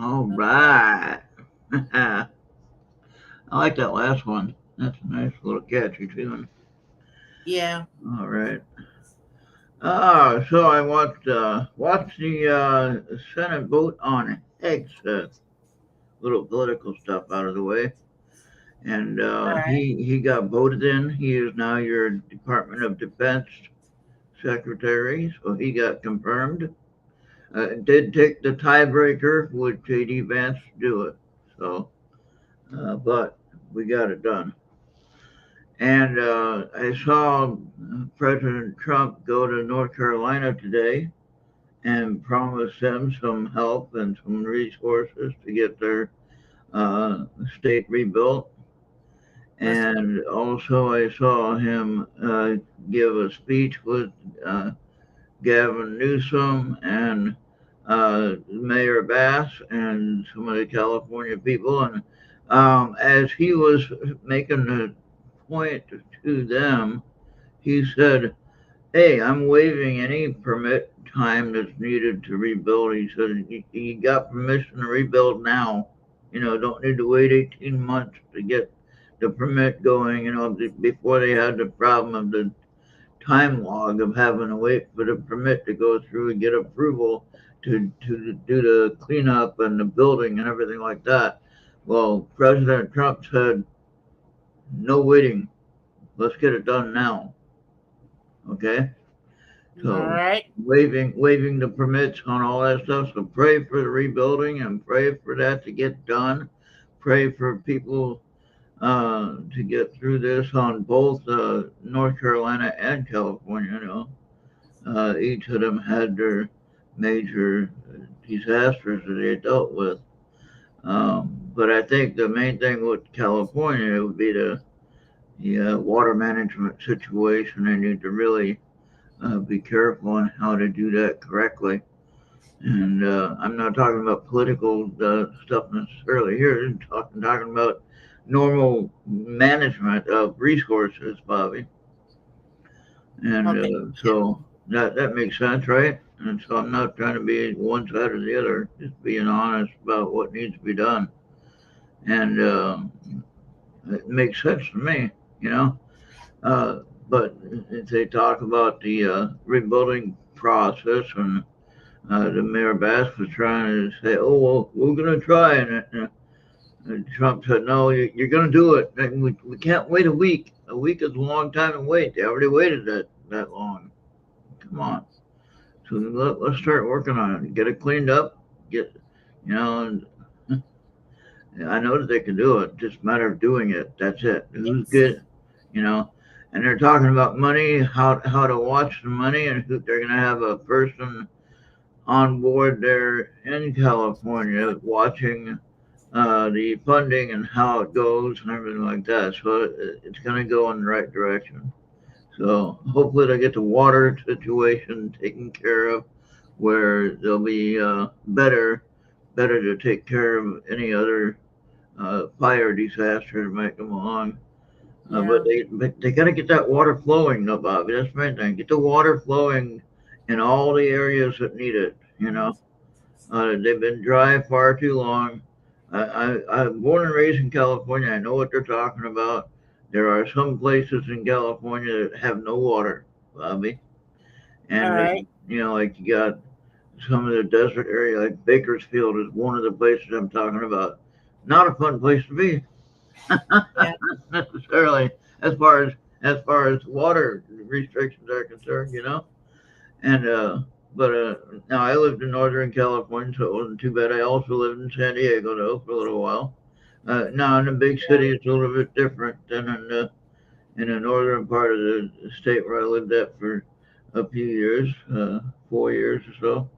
All right. I like that last one. That's a nice little catchy tune. Yeah. All right. So I watched the Senate vote on Higgs, little political stuff out of the way, and All right. he got voted in. He is now your Department of Defense secretary, so he got confirmed. Did take the tiebreaker with J.D. Vance to do it, so but we got it done. And I saw President Trump go to North Carolina today and promise them some help and some resources to get their state rebuilt. That's And also, I saw him give a speech with uh, Gavin Newsom and Mayor Bass and some of the California people. And as he was making the point to them, he said, "Hey, I'm waiving any permit time that's needed to rebuild." He said, "You got permission to rebuild now. Don't need to wait 18 months to get the permit going. Before they had the problem of the time log of having to wait for the permit to go through and get approval to do the cleanup and the building and everything like that." Well, President Trump said, "No waiting. Let's get it done now." Okay? all So right. waiving the permits on all that stuff. So pray for the rebuilding and pray for that to get done. Pray for people to get through this on both North Carolina and California. Each of them had their major disasters that they dealt with. But I think the main thing with California would be the water management situation. They need to really be careful on how to do that correctly. And I'm not talking about political stuff necessarily here. I'm talking about normal management of resources, Bobby. And Okay. so that makes sense, right? And so I'm not trying to be one side or the other, just being honest about what needs to be done. And it makes sense to me, you know. Uh, but if they talk about the rebuilding process, and the mayor Bass was trying to say, "Oh well, we're going to try," and Trump said, "No, you're going to do it. And we can't wait a week. A week is a long time to wait. They already waited that long. Come on." So let's start working on it. Get it cleaned up. Get, and I know that they can do it. Just a matter of doing it. That's it. Who's Yes. good, you know? And they're talking about money, how to watch the money, and who they're going to have a person on board there in California watching the funding and how it goes and everything like that. So it's going to go in the right direction. So hopefully they get the water situation taken care of, where they'll be better to take care of any other fire disaster that might come along. Yeah. But they got to get that water flowing, no, Bobby. That's the main thing. Get the water flowing in all the areas that need it. They've been dry far too long. I'm born and raised in California. I know what they're talking about. There are some places in California that have no water, Bobby. All And, right. like you got some of the desert area, like Bakersfield is one of the places I'm talking about. Not a fun place to be, Yeah. necessarily, as far as water restrictions are concerned. And but now I lived in Northern California, so it wasn't too bad. I also lived in San Diego though for a little while. Now in the big Yeah. city, it's a little bit different than in the northern part of the state where I lived at for a few years, 4 years or so.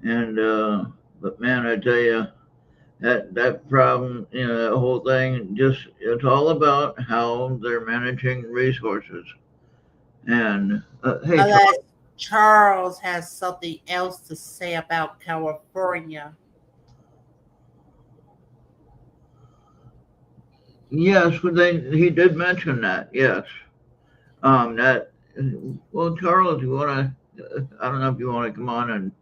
And but man, I tell you, that problem, that whole thing, just it's all about how they're managing resources. And hey, Unless Charles. Charles has something else to say about California. Yes, but he did mention that. Yes, that. Well, Charles, you want to? I don't know if you want to come on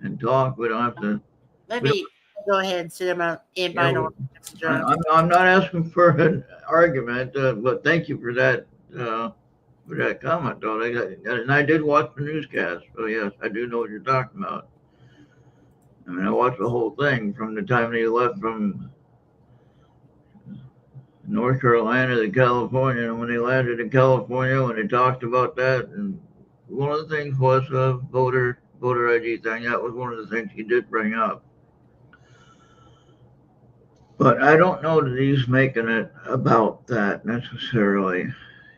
and talk. We don't have to. Let We don't, me go ahead and send him an yeah, invite on Messenger. I'm not asking for an argument, but thank you for that comment, though. And I did watch the newscast, so yes, I do know what you're talking about. I mean, I watched the whole thing from the time he left from North Carolina to California, and when he landed in California, when he talked about that, and one of the things was a voter ID thing. That was one of the things he did bring up. But I don't know that he's making it about that necessarily.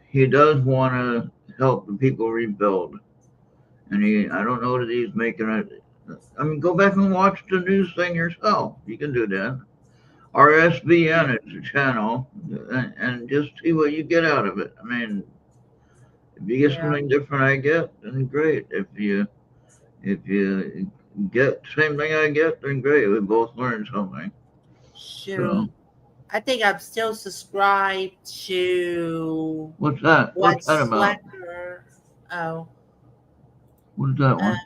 He does want to help the people rebuild, and I don't know that he's making it. I mean, go back and watch the news thing yourself. You can do that. RSBN is the channel, and just see what you get out of it. I mean, if you get Yeah, something different, I get, then great. If you get the same thing I get, then great. We both learn something. So shoot. I think I'm still subscribed to what's that? What's What's that about? Slacker. Oh, What is that one? um,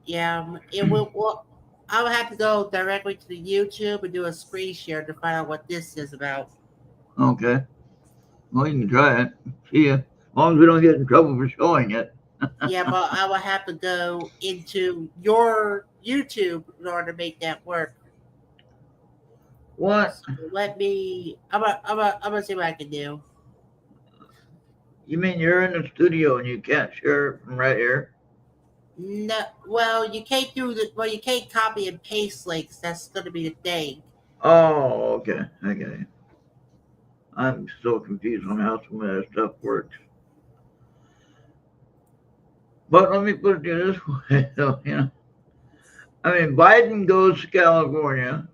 yeah. It will. Well, I would have to go directly to the YouTube and do a screen share to find out what this is about. Okay. Well, you can try it. See ya. As long as we don't get in trouble for showing it. Yeah, but I would have to go into your YouTube in order to make that work. What? So let me. I'm gonna see what I can do. You mean you're in the studio and you can't share it from right here? No, well, you can't do the. Well, you can't copy and paste links. That's gonna be the thing. Oh, okay. I get it. I'm still confused on how some of that stuff works. But let me put it this way, though, I mean, Biden goes to California,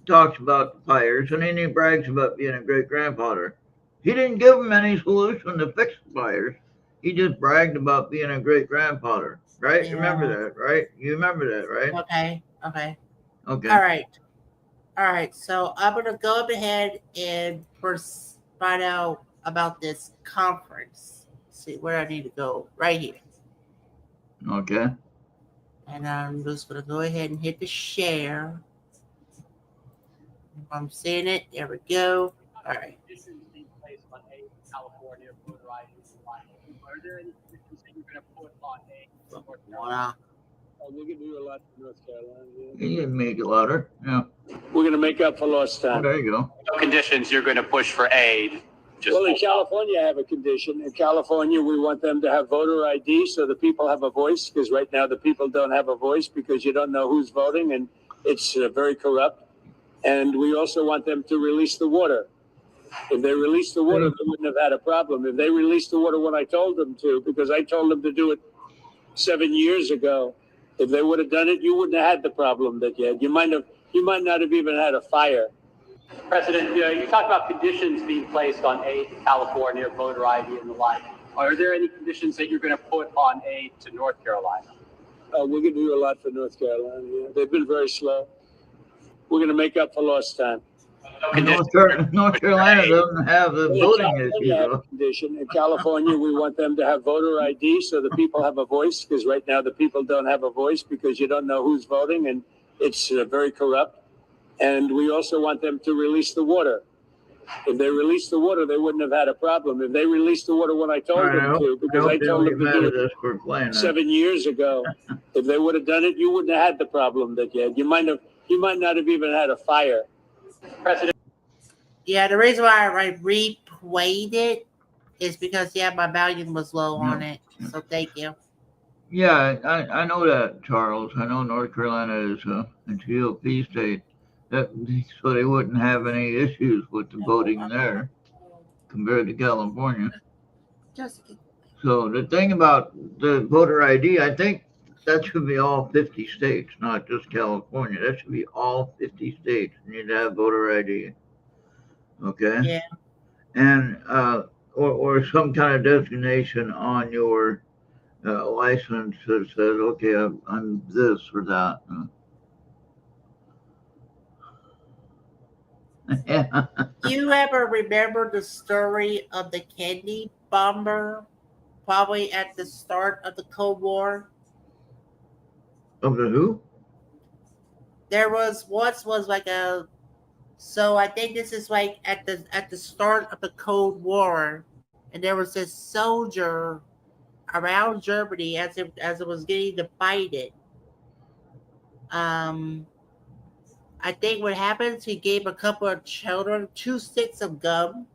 talks about the fires, and then he brags about being a great grandfather. He didn't give them any solution to fix the fires. He just bragged about being a great grandfather, right? Remember Yeah. that, right? You remember that, right? Okay. Okay. Okay. All right. All right. So I'm gonna go up ahead and first find out about this conference. See where I need to go. Right here. Okay. And I'm just gonna go ahead and hit the share. If I'm seeing it. There we go. All right. Voila. We're going to do a lot for North Carolina. You can make it louder. Yeah. We're going to make up for lost Oh, time. there you go. Conditions you're going to push for aid. Well, in California, I have a condition. In California, we want them to have voter ID so the people have a voice, because right now the people don't have a voice because you don't know who's voting, and it's very corrupt. And we also want them to release the water. If they released the water, they wouldn't have had a problem. If they released the water when I told them to, because I told them to do it 7 years ago, if they would have done it, you wouldn't have had the problem that you had. You might not have even had a fire. President, you talked about conditions being placed on aid to California, voter ID, and the like. Are there any conditions that you're going to put on aid to North Carolina? We're going to do a lot for North Carolina. Yeah. They've been very slow. We're going to make up for lost time. North Carolina doesn't have the voting issue, though. Condition. In California, we want them to have voter ID so the people have a voice, because right now the people don't have a voice because you don't know who's voting, and it's very corrupt. And we also want them to release the water. If they released the water, they wouldn't have had a problem. If they released the water when I told them to, because I told them to do it 7 years ago, if they would have done it, you wouldn't have had the problem that you had. You might not have even had a fire. President. Yeah, the reason why I replayed it is because my volume was low on it. So thank you. Yeah, I know that, Charles. I know North Carolina is a GOP state, so they wouldn't have any issues with the voting there compared to California. So the thing about the voter ID, I think that should be all 50 states, not just California. That should be all 50 states need to have voter ID. Okay. Yeah. And or some kind of designation on your license that says, okay, I'm this or that. Yeah. You ever remember the story of the candy bomber, probably at the start of the Cold War? Of the who? There was like a. So I think this is like at the start of the Cold War, and there was this soldier around Germany as it was getting divided. Um, I think what happens, he gave a couple of children 2 sticks of gum,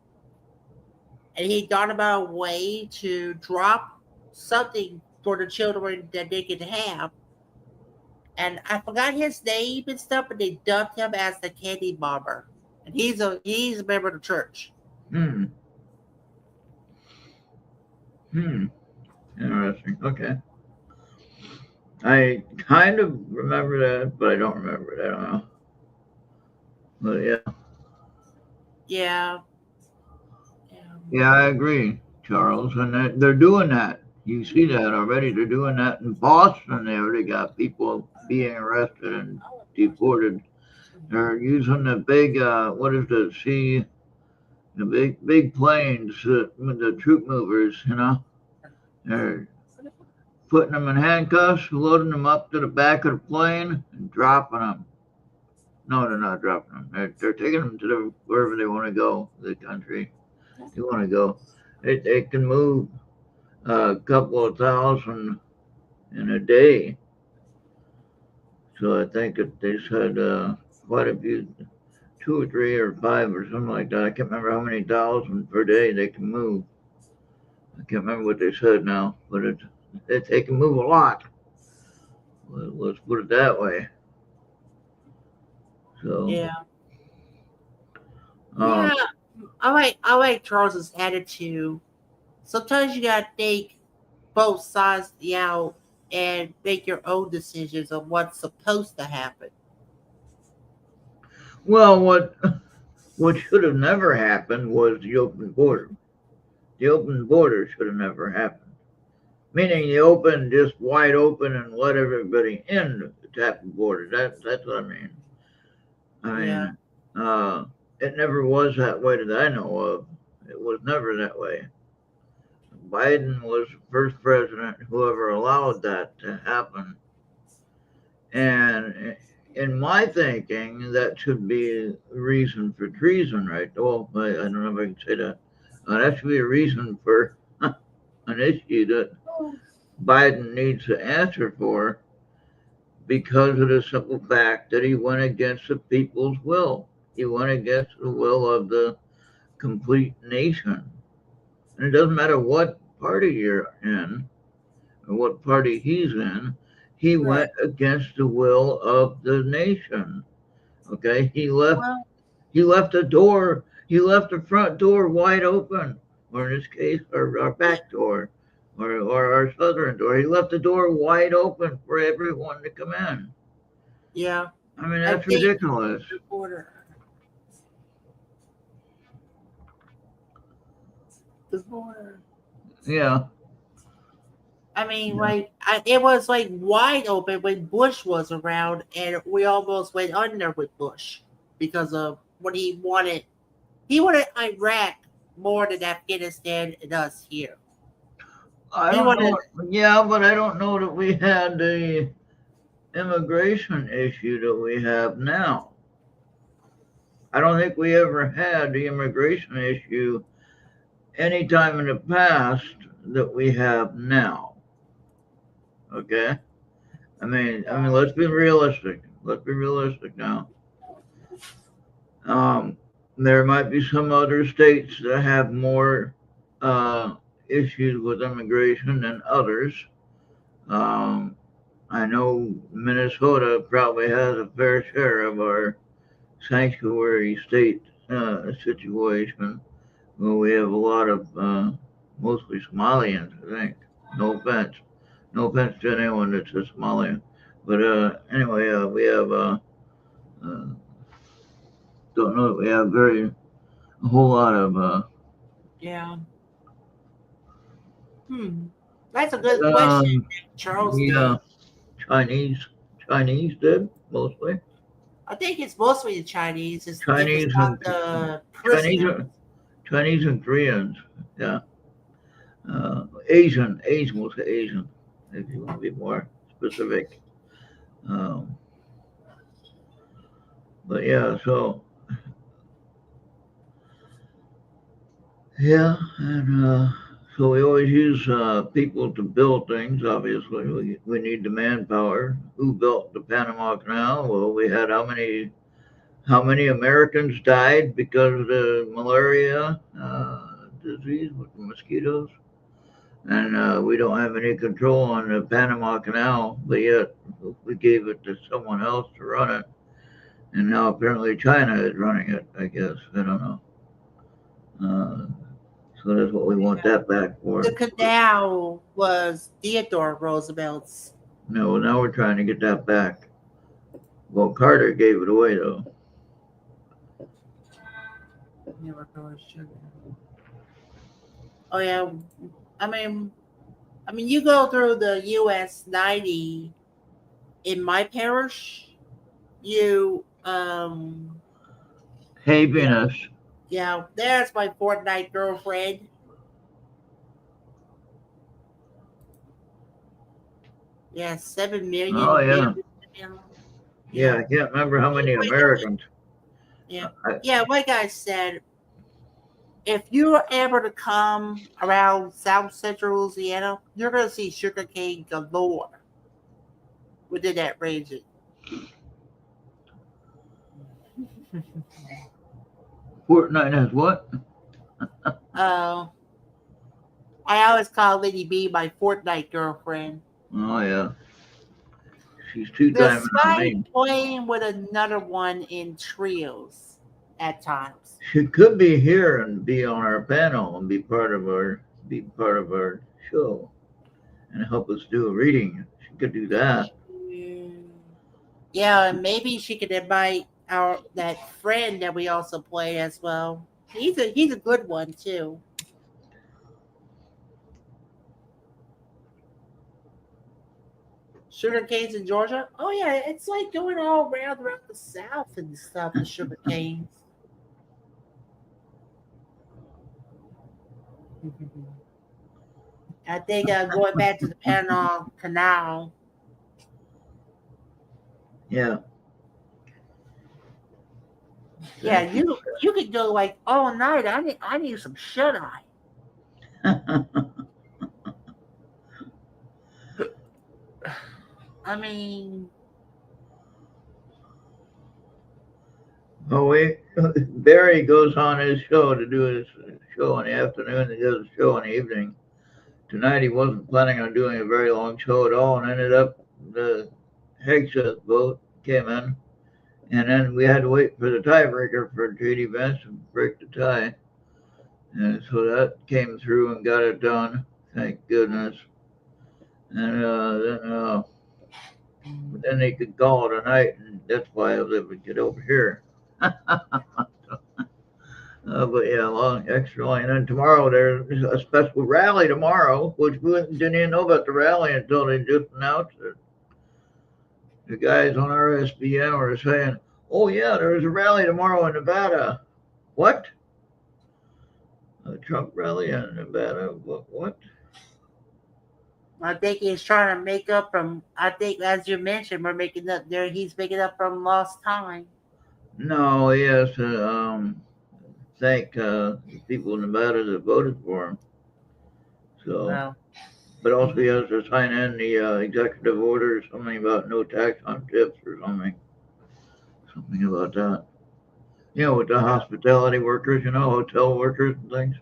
and he thought about a way to drop something for the children that they could have. And I forgot his name and stuff, but they dubbed him as the candy bomber. And he's a member of the church. Hmm. Interesting. Okay. I kind of remember that, but I don't remember it. I don't know. But yeah. Yeah. Yeah, I agree, Charles. And they're doing that. You see that already. They're doing that in Boston. They already got people being arrested and deported. They're using the big, what is the C, the big planes, the troop movers, you know. They're putting them in handcuffs, loading them up to the back of the plane, and dropping them. No, they're not dropping them. They're taking them to wherever they want to go, the country they want to go. They can move a couple of thousand in a day. So I think that they said quite a few, 2 or 3 or 5 or something like that. I can't remember how many thousand per day they can move. I can't remember what they said now, but they can move a lot. Let's put it that way. So Yeah. Yeah. I like Charles's attitude. Sometimes you gotta think both sides out and make your own decisions on what's supposed to happen. well, what should have never happened was the open border. The open border should have never happened. Meaning the open, just wide open, and let everybody in the type of border. That's what I mean. I Yeah. mean, it never was that way that I know of. It was never that way. Biden was the first president who ever allowed that to happen. And in my thinking, that should be a reason for treason, right? Well, I don't know if I can say that. That should be a reason for an issue that Biden needs to answer for because of the simple fact that he went against the people's will. He went against the will of the complete nation. And it doesn't matter what party you're in or what party he's in, he Right. went against the will of the nation. Okay? Well, He left the front door wide open, or in this case, our back door, or our southern door. He left the door wide open for everyone to come in. yeah. I mean, I that's think ridiculous. the border. The border. Yeah. I mean, Yeah. it was like wide open when Bush was around, and we almost went under with Bush because of what he wanted. He wanted Iraq more than Afghanistan and us here. I He don't wanted, know. Yeah, but I don't know that we had the immigration issue that we have now. I don't think we ever had the immigration issue any time in the past that we have now. Okay? Let's be realistic. Let's be realistic now. There might be some other states that have more issues with immigration than others. Um, I know Minnesota probably has a fair share of our sanctuary state situation. Well, we have a lot of mostly Somalians, I think. No offense. No offense to anyone that's a Somalian. But anyway, we have, uh, don't know, we have a whole lot of, yeah. That's a good question, um, Charles yeah, did. Chinese did mostly. I think it's mostly the Chinese. It's Chinese not and the Chinese, prisoners. Chinese and Koreans. Yeah. Asian, we'll say Asian, if you want to be more specific. Um, but yeah, so yeah, and so we always use people to build things. Obviously, we need the manpower. Who built the Panama Canal? Well, we had how many Americans died because of the malaria disease with the mosquitoes, and we don't have any control on the Panama Canal, but yet we gave it to someone else to run it, and now apparently China is running it. I guess I don't know. Uh, so that's what we want that back for. The canal was Theodore Roosevelt's. No, now we're trying to get that back. Well, Carter gave it away though. Oh yeah, I mean, you go through the US 90 in my parish. You Hey, Venus. yeah, there's my Fortnite girlfriend. Yeah, 7 million. Oh yeah. Yeah. Yeah, I can't remember how many Americans. Yeah, yeah. Like I said, if you're able to come around South Central Louisiana, you're gonna see sugarcane galore within that region. Fortnite has what? I always call Lady B my Fortnite girlfriend. Oh yeah. She's two-timing on me. Despite playing with another one in trios at times. She could be here and be on our panel and be part of our show and help us do a reading. She could do that. Yeah, and maybe she could invite that friend that we also play as well. He's a good one too. Sugar canes in Georgia? Oh yeah, it's like going all around the South and stuff. The sugar canes. I think going back to the Panama Canal. Yeah. Yeah, you could go like all night. I need some shut eye. I mean, Barry goes on his show to do his show in the afternoon. He does a show in the evening. Tonight he wasn't planning on doing a very long show at all, and ended up the Hegseth boat came in, and then we had to wait for the tiebreaker for JD Vance to break the tie, and so that came through and got it done. Thank goodness. And then they could call it a night, and that's why I was able to get over here. But yeah, long extra line. And then tomorrow there's a special rally tomorrow, which we didn't even know about the rally until they just announced it. The guys on RSBN were saying, "Oh yeah, there's a rally tomorrow in Nevada." What? A Trump rally in Nevada? What? I think he's trying to make up from. I think, as you mentioned, we're making up there. He's making up from lost time. No, he has to thank the people in Nevada that voted for him. So, Well, but also he has to sign in the executive order, something about no tax on tips or something about that. You know, with the hospitality workers, hotel workers and things.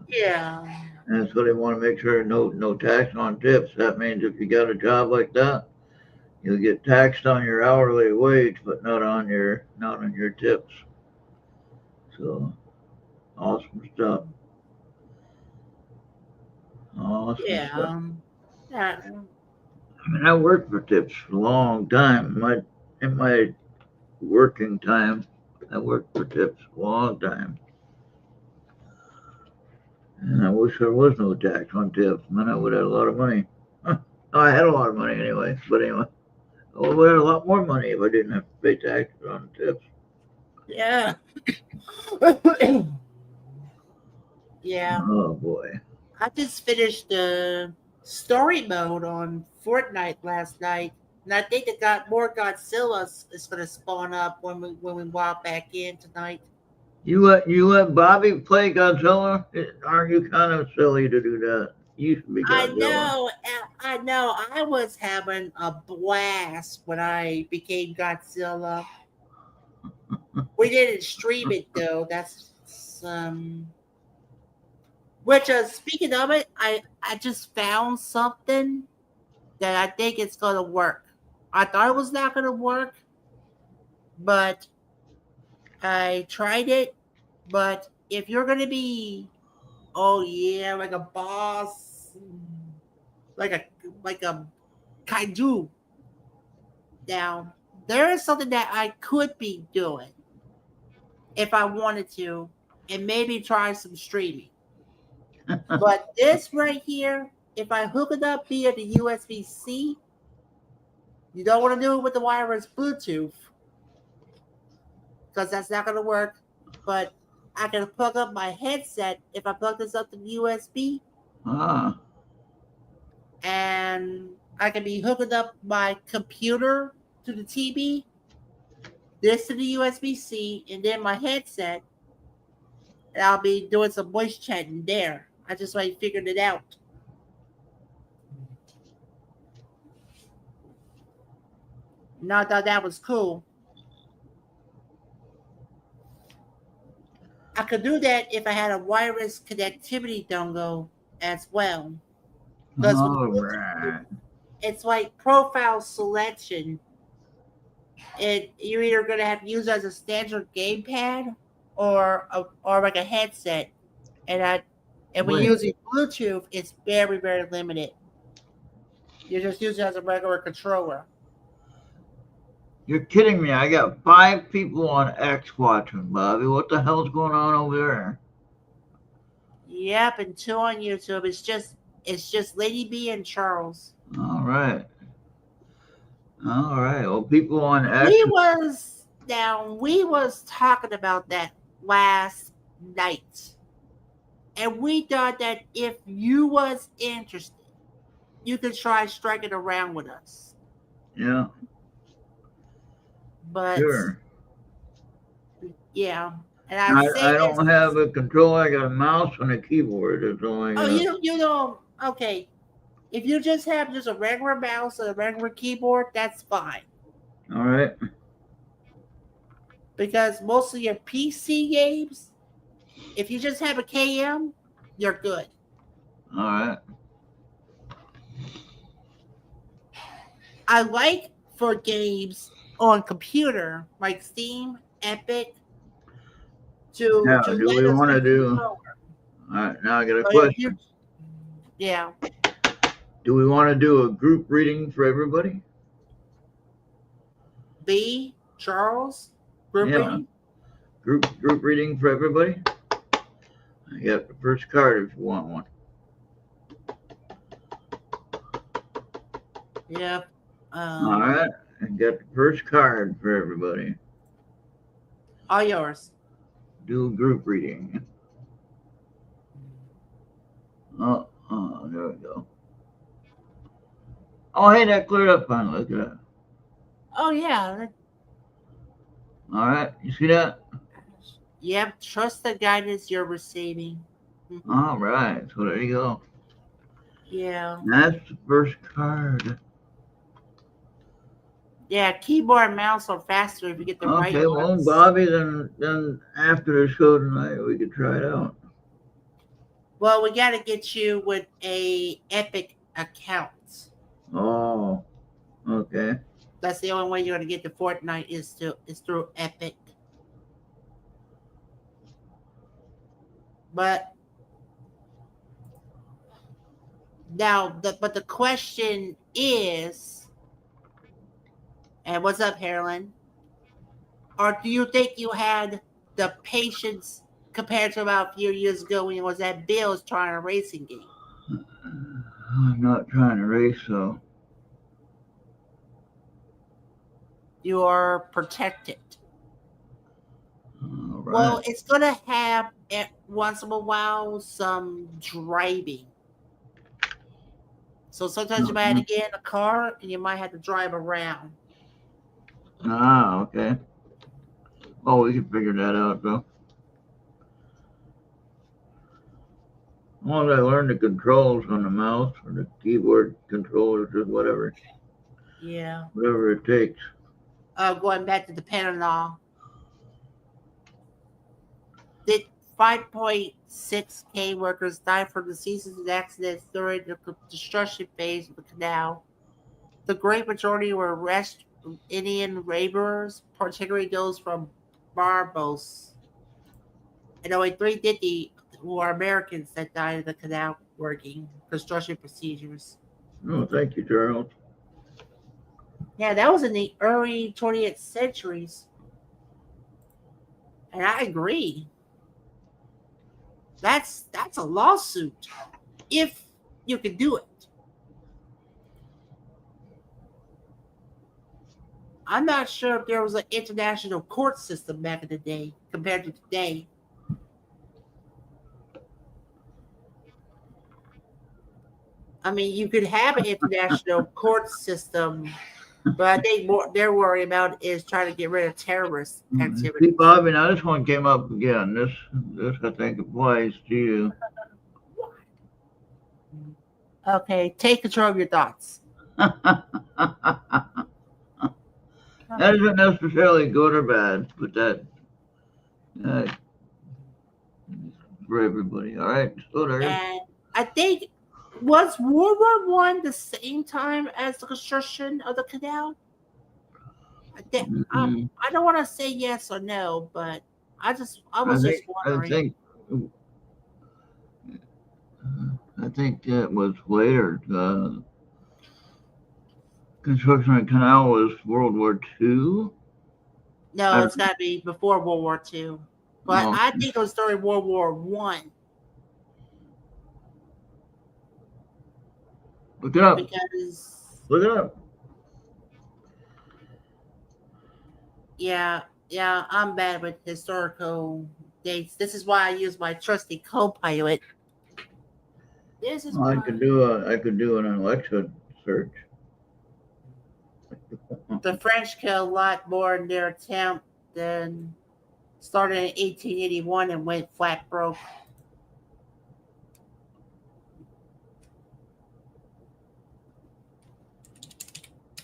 yeah. And so they want to make sure no tax on tips. That means if you got a job like that, you'll get taxed on your hourly wage, but not on your tips. So awesome stuff. Awesome stuff. Yeah. I mean, I worked for tips for a long time. In my working time, I worked for tips a long time. And I wish there was no tax on tips. Man, I would have had a lot of money. I had a lot of money anyway. But anyway, I would have had a lot more money if I didn't have to pay taxes on tips. Yeah. Yeah. Oh boy. I just finished the story mode on Fortnite last night. And I think that more Godzillas is going to spawn up when we walk back in tonight. You let Bobby play Godzilla? Aren't you kind of silly to do that? You should be I Godzilla. know, I know. I was having a blast when I became Godzilla. We didn't stream it though. That's which speaking of it, I just found something that I think it's gonna work. I thought it was not gonna work, but I tried it. But if you're gonna be, oh yeah, like a boss, like a kaiju. Now, there is something that I could be doing if I wanted to, and maybe try some streaming. But this right here, if I hook it up via the USB-C, you don't want to do it with the wireless Bluetooth because that's not going to work. But I can plug up my headset if I plug this up to the USB, and I can be hooking up my computer to the TV, this to the USB-C, and then my headset, and I'll be doing some voice chatting there. I just figured it out. And I thought that was cool. I could do that if I had a wireless connectivity dongle as well. Because with Right. it's like profile selection. You're either going to have to use it as a standard gamepad or like a headset. And when using Bluetooth, it's very, very limited. You just use it as a regular controller. You're kidding me. I got 5 people on X watching, Bobby. What the hell's going on over there? Yep, and 2 on YouTube. It's just Lady B and Charles. All right. Well, people on X. We was talking about that last night. And we thought that if you was interested, you could try striking around with us. Yeah. But Sure. yeah. And I don't have a controller. I got a mouse and a keyboard. That's all I got. You don't. Okay. If you just have a regular mouse and a regular keyboard, that's fine. All right. Because most of your PC games, if you just have a KM, you're good. All right. I like for games on computer like Steam, Epic. Do we want to do? All right. Now I got a question. Yeah. Do we want to do a group reading for everybody? B, Charles, group reading? Group reading for everybody? I got the first card if you want one. Yep. All right. I got the first card for everybody. All yours. Do a group reading. Oh, there we go. Oh, hey, that cleared up finally. Look at that. Oh, yeah. All right. You see that? Yep. Trust the guidance you're receiving. Mm-hmm. All right. So there you go. Yeah. That's the first card. Yeah, keyboard and mouse are faster if you get the right ones. Okay, well, Bobby, then after the show tonight, we could try it out. Well, we got to get you with a Epic account. Oh, okay. That's the only way you're going to get the Fortnite is through Epic. But now, the question is, and what's up, Harlan? Or do you think you had the patience compared to about a few years ago when it was at Bill's trying a racing game? I'm not trying to race, though. You are protected. All right. Well, it's going to have, once in a while, some driving. So sometimes you might have to get in a car and you might have to drive around. Ah, okay. Oh, we can figure that out, though. Once I learn the controls on the mouse or the keyboard controllers or whatever Yeah. it takes. Going back to the Panama, did 5.6K workers die from diseases and accidents during the construction phase of the canal. The great majority were West Indian laborers, particularly those from Barbados. And only 350 were Americans that died in the canal working construction procedures. Oh, thank you, Charles. Yeah, that was in the early 20th centuries. And I agree. That's a lawsuit if you can do it. I'm not sure if there was an international court system back in the day compared to today. I mean, you could have an international court system, but I think what they're worried about is trying to get rid of terrorist See, activity. Bobby, now this one came up again. This I think applies to you. Okay, take control of your thoughts. That isn't necessarily good or bad, but that for everybody. All right, so there. And I think was World War One the same time as the construction of the canal? I don't want to say yes or no, but I was just wondering. I think it was later. Construction of the canal was World War II. No, it's got to be before World War II. But I think it was during World War One. Look it up. Look it up. Yeah, I'm bad with historical dates. This is why I use my trusty co-pilot. I could do an Alexa search. The French killed a lot more in their attempt than started in 1881 and went flat broke.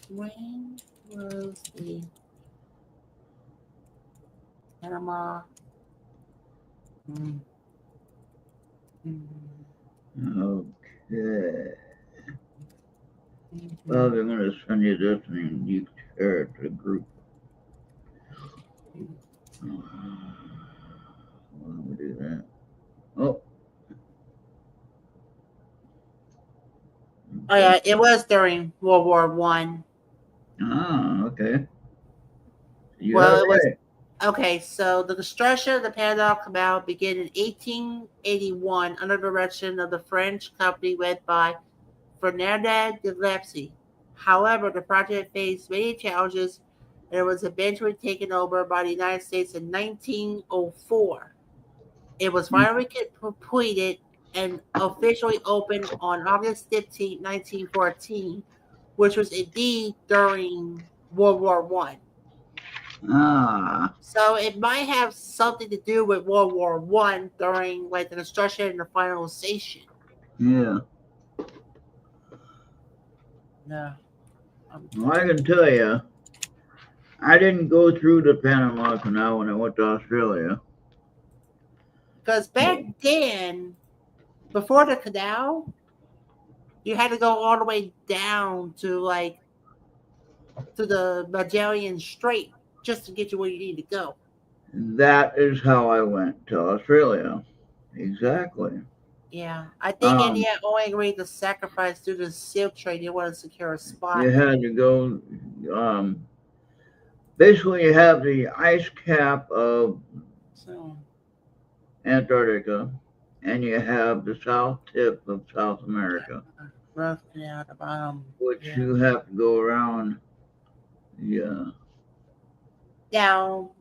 When was the Panama? Okay. Well, I'm going to send you this and you share it to the group. Why don't we do that? Oh. Oh yeah, it was during World War One. Ah, okay. Well, it was okay. So the construction of the Panama Canal began in 1881 under the direction of the French company led by Fernandez de Lesseps. However, the project faced many challenges and it was eventually taken over by the United States in 1904. It was finally completed and officially opened on August 15, 1914, which was indeed during World War One. So it might have something to do with World War One during like the construction and the finalization. Yeah. No. Well, I can tell you, I didn't go through the Panama Canal when I went to Australia. Because back then, before the canal, you had to go all the way down to the Magellan Strait just to get you where you need to go. That is how I went to Australia. Exactly. Yeah, I think India only agreed to sacrifice due to the silk trade. They wanted to secure a spot. You had to go. Basically, you have the ice cap of Antarctica, and you have the south tip of South America, rough at the bottom, which you have to go around. Yeah. Now,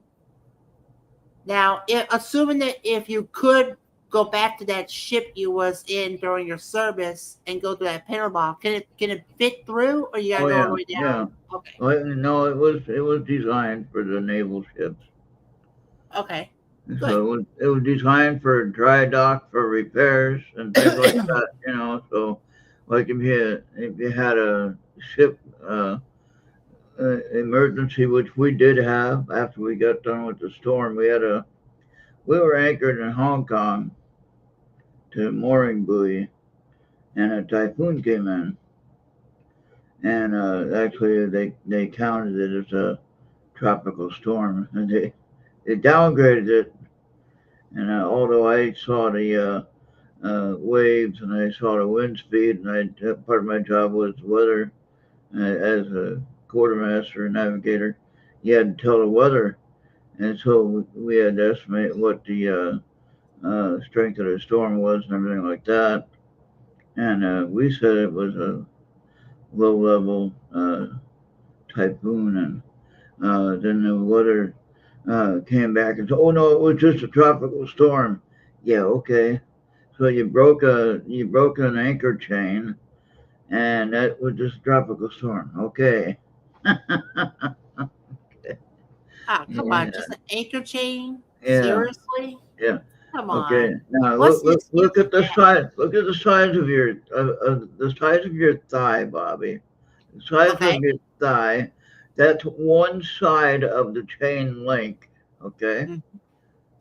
assuming that if you could go back to that ship you was in during your service and go through that panel? Can it fit through, or you gotta Oh go all yeah, the way down? yeah. Okay. Well, no, it was designed for the naval ships. Okay. Good. So it was designed for dry dock for repairs and things like that. So like if you had a ship emergency, which we did have after we got done with the storm, we were anchored in Hong Kong to a mooring buoy, and a typhoon came in, and actually they counted it as a tropical storm, and they downgraded it. And although I saw the waves and I saw the wind speed, and part of my job was weather as a quartermaster and navigator, you had to tell the weather, and so we had to estimate what the strength of the storm was and everything like that. And we said it was a low level typhoon, and then the weather came back and said, "Oh no, it was just a tropical storm." Yeah, okay. So you broke an anchor chain, and that was just a tropical storm. Okay. Ah, come on, Yeah, just an anchor chain? yeah, Seriously? yeah. Come Okay. on. Now What's the excuse look at with the that? size. Look at the size of your thigh, Bobby. The size Okay. of your thigh. That's one side of the chain link. Okay. Mhm.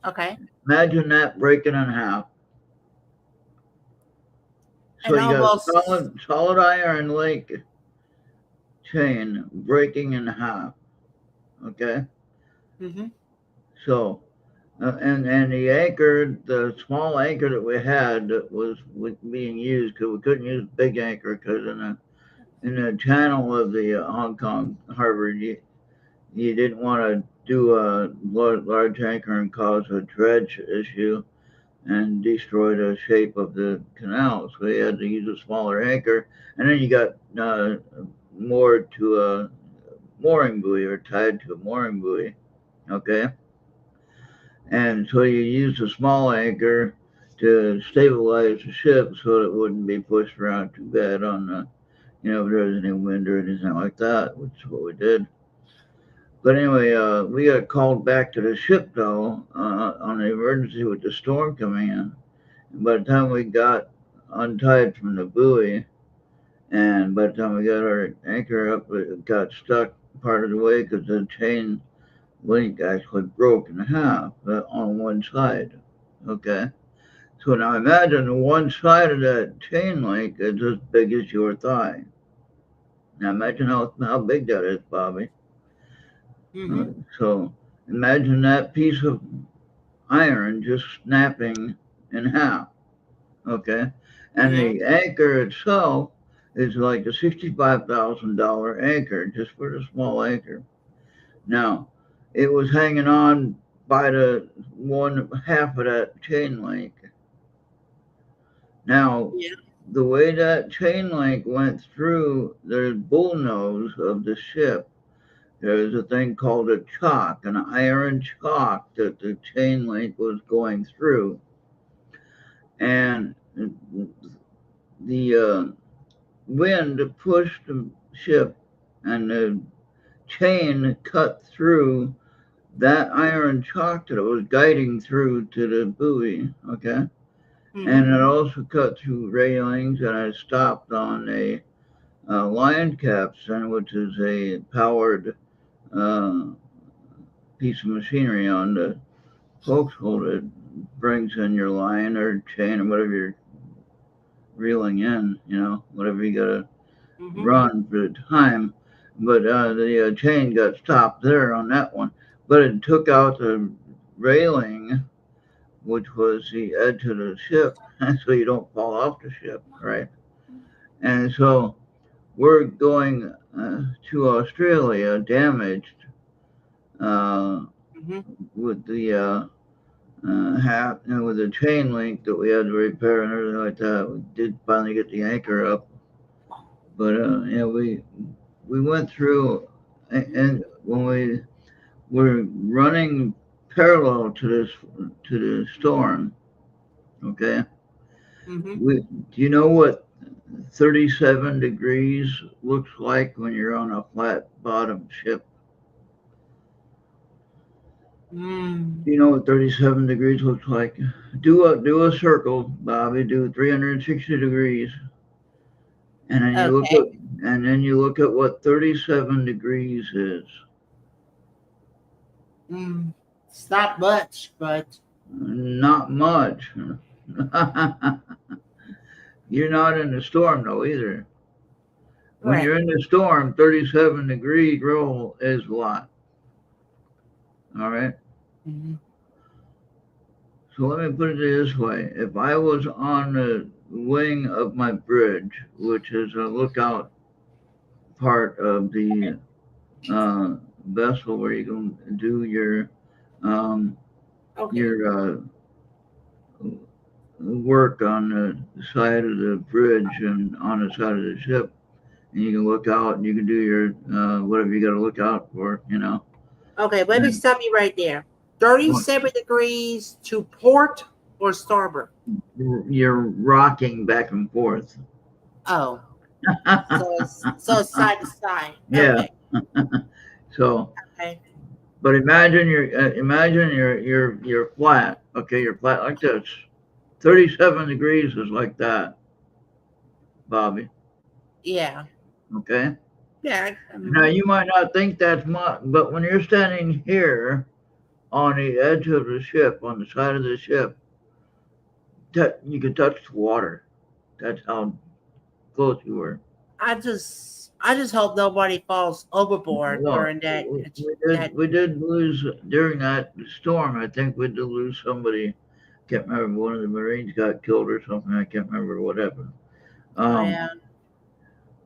Okay. Imagine that breaking in half. So And you got a almost. solid iron link chain breaking in half. Okay. Hmm. So and the small anchor that we had that was being used, because we couldn't use big anchor, because in the channel of the Hong Kong harbor, you didn't want to do a large anchor and cause a dredge issue and destroy the shape of the canal. So you had to use a smaller anchor, and then you got moored to a mooring buoy, or tied to a mooring buoy. Okay, and so you used a small anchor to stabilize the ship so it wouldn't be pushed around too bad on the, if there was any wind or anything like that, which is what we did. But anyway, we got called back to the ship though, on the emergency with the storm coming in. And by the time we got untied from the buoy, and by the time we got our anchor up, it got stuck part of the way because the chain link actually broke in half on one side. Okay. So now imagine one side of that chain link is as big as your thigh. Now imagine how big that is, Bobby. Hmm. So imagine that piece of iron just snapping in half. Okay. And Hmm. the anchor itself is like a $65,000 anchor just for the small anchor. Now, it was hanging on by the one half of that chain link. Now, Yeah. the way that chain link went through the bull nose of the ship, there's a thing called a chock, an iron chock that the chain link was going through. And the wind pushed the ship, and the chain cut through that iron chock that it was guiding through to the buoy. Okay. Hmm. And it also cut through railings, and I stopped on a line capstan, which is a powered uh, piece of machinery on the forecastle that brings in your line or chain or whatever you're reeling in, whatever you got to Hmm. run for the time. But the chain got stopped there on that one. But it took out the railing, which was the edge of the ship, so you don't fall off the ship, right? And so we're going to Australia damaged uh, Hmm. with the with the chain link that we had to repair and everything like that. We did finally get the anchor up, but we went through, and when we were running parallel to the storm, Okay. Mm-hmm. Do you know what 37 degrees looks like when you're on a flat bottom ship? Mm. Do you know what 37 degrees looks like? Do a circle, Bobby. Do 360 degrees, and then Okay. you look at what 37 degrees is. Mm. It's not much, but Not much. You're not in the storm though either. When right. you're in the storm, 37-degree roll is a lot. All right. Mm-hmm. So let me put it this way: if I was on the wing of my bridge, which is a lookout part of the vessel where you can do um, Okay. your work on the side of the bridge and on the side of the ship, and you can look out and you can do your whatever you got to look out for, Okay. Let me And stop you right there. 37 degrees to port or starboard. you're rocking back and forth. Oh, so it's side to side. Yeah. Okay. So, Okay. but imagine you're flat. Okay, you're flat like this. 37 degrees is like that, Bobby. Yeah. Okay. Yeah. Now you might not think that's much, but when you're standing here on the edge of the ship, on the side of the ship, that you can touch the water. That's how close you were. I just hope nobody falls overboard Well, during that. we That. did we did lose during that storm. I think we did lose somebody. Can't remember. One of the Marines got killed or something. I can't remember what happened. Oh Um, yeah.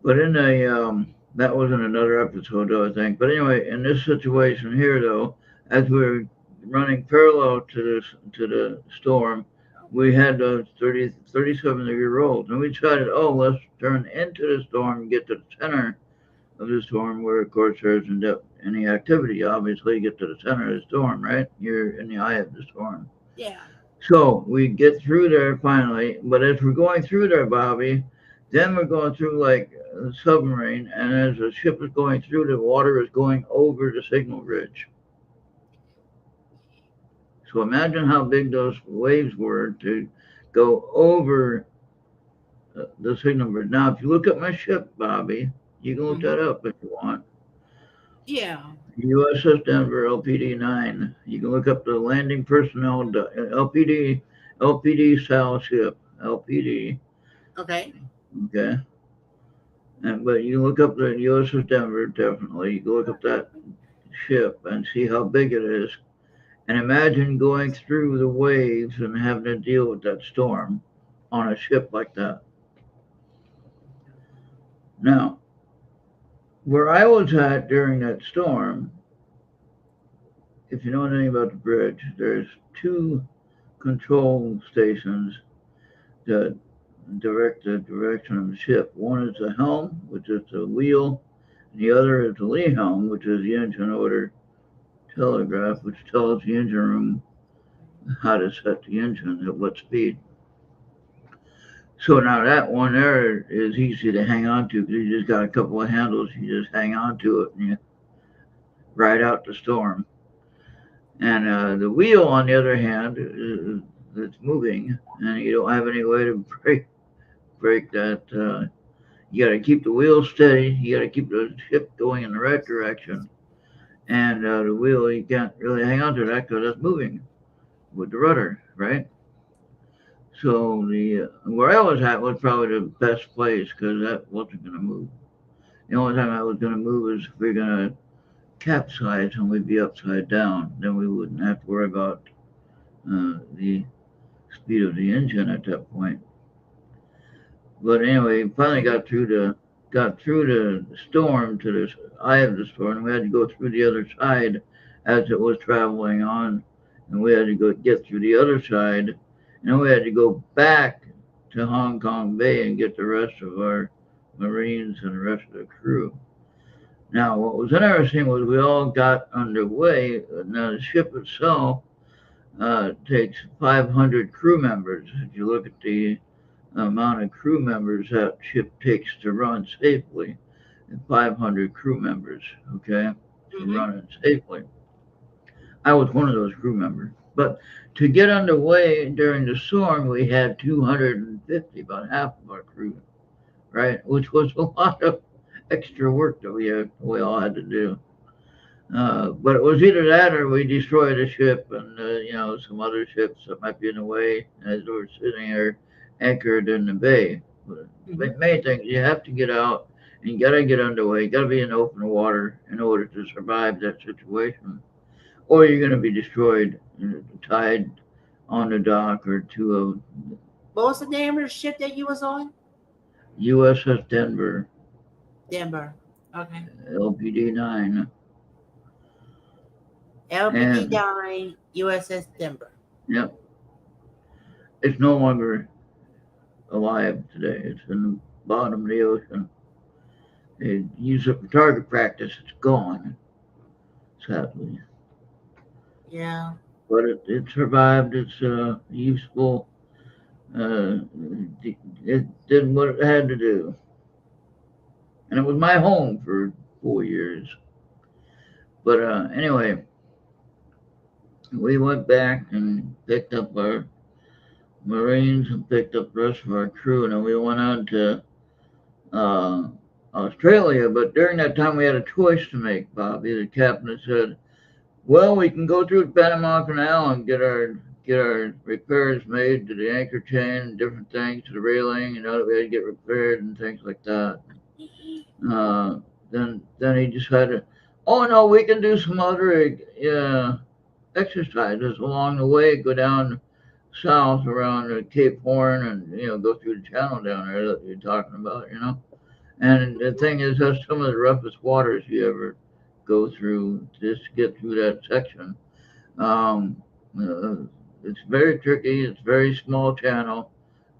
but in a that was in another episode, though, I think. But anyway, in this situation here, though, as we were running parallel to the storm, we had those 37-degree rolls, and we decided, oh, let's turn into the storm and get to the center of the storm, where of course there isn't any activity. Obviously, you get to the center of the storm, right? You're in the eye of the storm. Yeah. So we get through there finally, but as we're going through there, Bobby, then we're going through like a submarine, and as the ship is going through, the water is going over the signal bridge. So imagine how big those waves were to go over the signal bridge. Now, if you look at my ship, Bobby, you can look Mhm. that up if you want. Yeah. USS Denver LPD 9. You can look up the landing personnel LPD style ship LPD. Okay. Okay, but you can look up the USS Denver definitely. You can look up that ship and see how big it is, and imagine going through the waves and having to deal with that storm on a ship like that. Now, where I was at during that storm, if you know anything about the bridge, there's two control stations that direct the direction of the ship. One is the helm, which is the wheel, and the other is the lee helm, which is the engine order telegraph, which tells the engine room how to set the engine at what speed. So now that one there is easy to hang on to because you just got a couple of handles. You just hang on to it and you ride out the storm. And the wheel, on the other hand, it's moving, and you don't have any way to break that. You got to keep the wheel steady. You got to keep the ship going in the right direction. And the wheel, you can't really hang on to that because it's moving with the rudder, right? So the where I was at was probably the best place because that wasn't going to move. The only time I was going to move is if we are going to capsize and we'd be upside down. Then we wouldn't have to worry about the speed of the engine at that point. But anyway, finally Mhm. got through the storm to the eye of the storm. We had to go through the other side as it was traveling on, and we had to go get through the other side, and then we had to go back to Hong Kong Bay and get the rest of our Marines and the rest of the crew. Now, what was interesting was we all got underway. Now, the ship itself, takes 500 crew members. If you look at the amount of crew members that ship takes to run safely, 500 crew members, okay, to Mm-hmm. run it safely. I was one of those crew members. But to get underway during the storm, we had 250, about half of our crew, right? Which was a lot of extra work that we all had to do. But it was either that or we destroyed a ship and, some other ships that might be in the way as they were sitting there anchored in the bay. But the Mm-hmm. main thing, you have to get out and you got to get underway. You got to be in open water in order to survive that situation. Or you're going to be destroyed, tied on the dock or to a What was the name of the ship that you was on? USS Denver, Denver. Okay. LPD 9. LPD And, 9 USS Denver. yep, it's no longer alive today. It's in the bottom of the ocean. They use it for target practice. It's gone, sadly. Yeah. But it survived. It's useful. It did what it had to do. And it was my home for 4 years. But anyway, we went back and picked up our Marines and picked up the rest of our crew, and then we went on to uh, Australia. But during that time, we had a choice to make, Bobby. The captain said, "Well, we can go through the Panama Canal and get our repairs made to the anchor chain and different things to the railing, that we had to get repaired and things like that." Uh, then he decided, "Oh no, we can do some other exercises along the way. Go down south around Cape Horn and go through the channel down there that you're talking about. And the thing is, that's some of the roughest waters you ever go through just to get through that section. Um, uh, it's very tricky. It's very small channel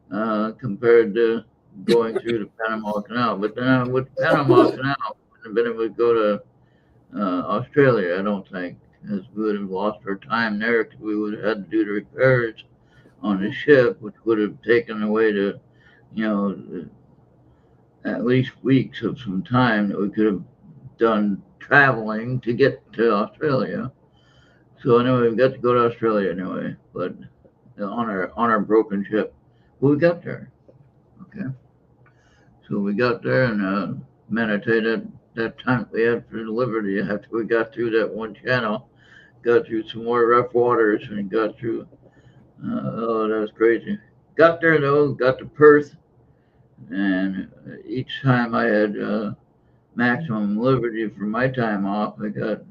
compared to going through the Panama Canal. But then with the Panama Canal, we wouldn't have been able to go to Australia, I don't think, as we would have lost our time there because we would have had to do the repairs on the ship, which would have taken away to, at least weeks of some time that we could have done traveling to get to Australia. So anyway, we got to go to Australia anyway, but on our broken ship. But we got there. Okay. So we got there and meditated that time we had for Liberty after we got through that one channel, got through some more rough waters and got through, oh, that was crazy. Got there though, got to Perth, and each time I had maximum liberty for my time off. I got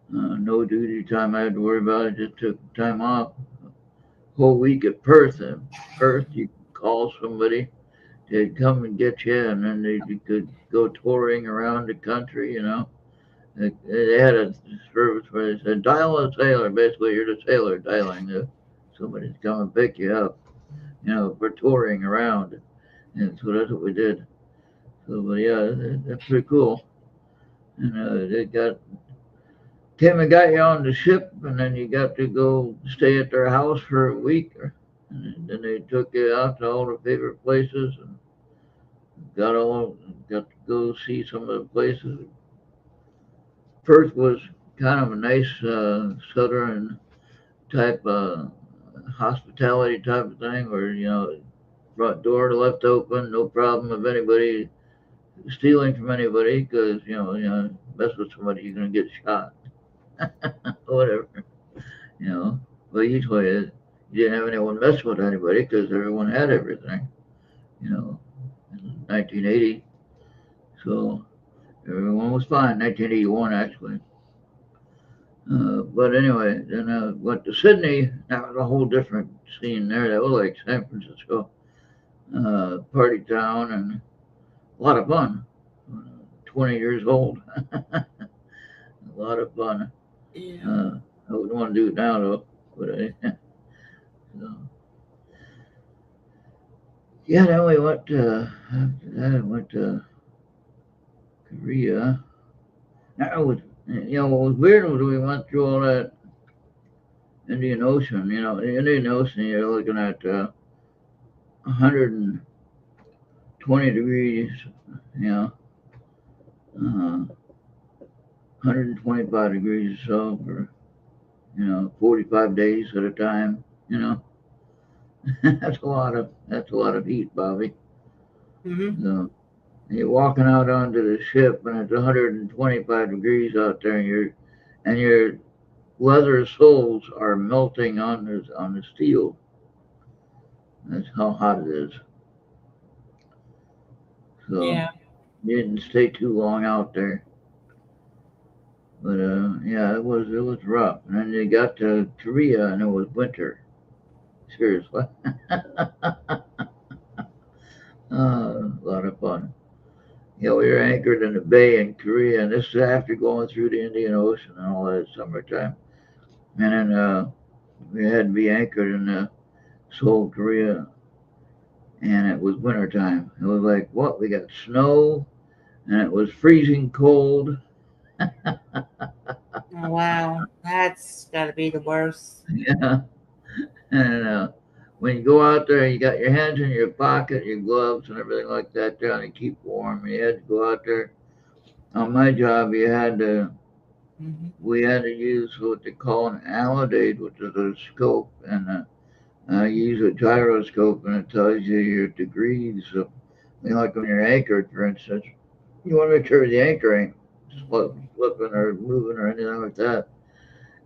no duty time I had to worry about. I just took time off. Whole week at Perth. In Perth, you could call somebody, they'd come and get you, and then you could go touring around the country. They had a service where they said, dial a sailor. Basically, you're the sailor dialing if somebody's coming to pick you up, for touring around. And so that's what we did. So, but yeah, that's pretty cool. And they came and got you on the ship, and then you got to go stay at their house for a week. And then they took you out to all the favorite places and got to go see some of the places. Perth was kind of a nice southern type hospitality type of thing where, front door left open, no problem of anybody stealing from anybody because, mess with somebody, you're going to get shot. Whatever, you know. But usually you didn't have anyone mess with anybody because everyone had everything, in 1980. So everyone was fine. 1981, actually. But anyway, then I went to Sydney. That was a whole different scene there. That was like San Francisco, party town, and a lot of fun. 20 years old. A lot of fun. Yeah. I wouldn't want to do it now, though. But so. Yeah, then we went to, after that, I went to Korea. That was, what was weird was we went through all that Indian Ocean. You know, the Indian Ocean, you're looking at 120 degrees, you know, 125 degrees or so for, 45 days at a time, you know. That's a lot of heat, Bobby. Mm-hmm. So you're walking out onto the ship and it's 125 degrees out there, and your leather soles are melting on the steel. That's how hot it is. So Yeah. you didn't stay too long out there. But yeah, it was rough. And then you got to Korea and it was winter. Seriously. A lot of fun. Yeah, we were anchored in the bay in Korea, and this is after going through the Indian Ocean and all that summertime. And then we had to be anchored in Seoul, Korea, and it was wintertime. It was like, what? We got snow, and it was freezing cold. Oh, wow. That's got to be the worst. Yeah. And when you go out there, you got your hands in your pocket, your gloves, and everything like that trying to keep warm. You had to go out there. On my job, Mm-hmm. we had to use what they call an alidade, which is a scope, and you use a gyroscope, and it tells you your degrees of, like when you're anchored, for instance, you want to make sure the anchor ain't slipping or moving or anything like that.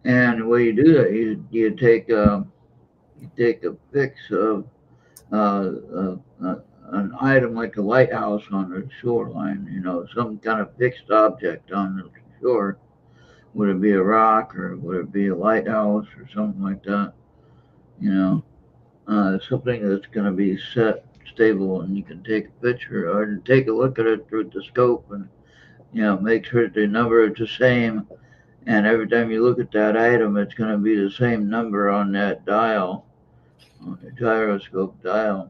And the way you do that, you take a fix of an item like a lighthouse on the shoreline, some kind of fixed object on the shore. Would it be a rock or would it be a lighthouse or something like that? You know, something that's going to be set stable and you can take a picture or take a look at it through the scope and, make sure that the number is the same. And every time you look at that item, it's going to be the same number on that dial, on the gyroscope dial.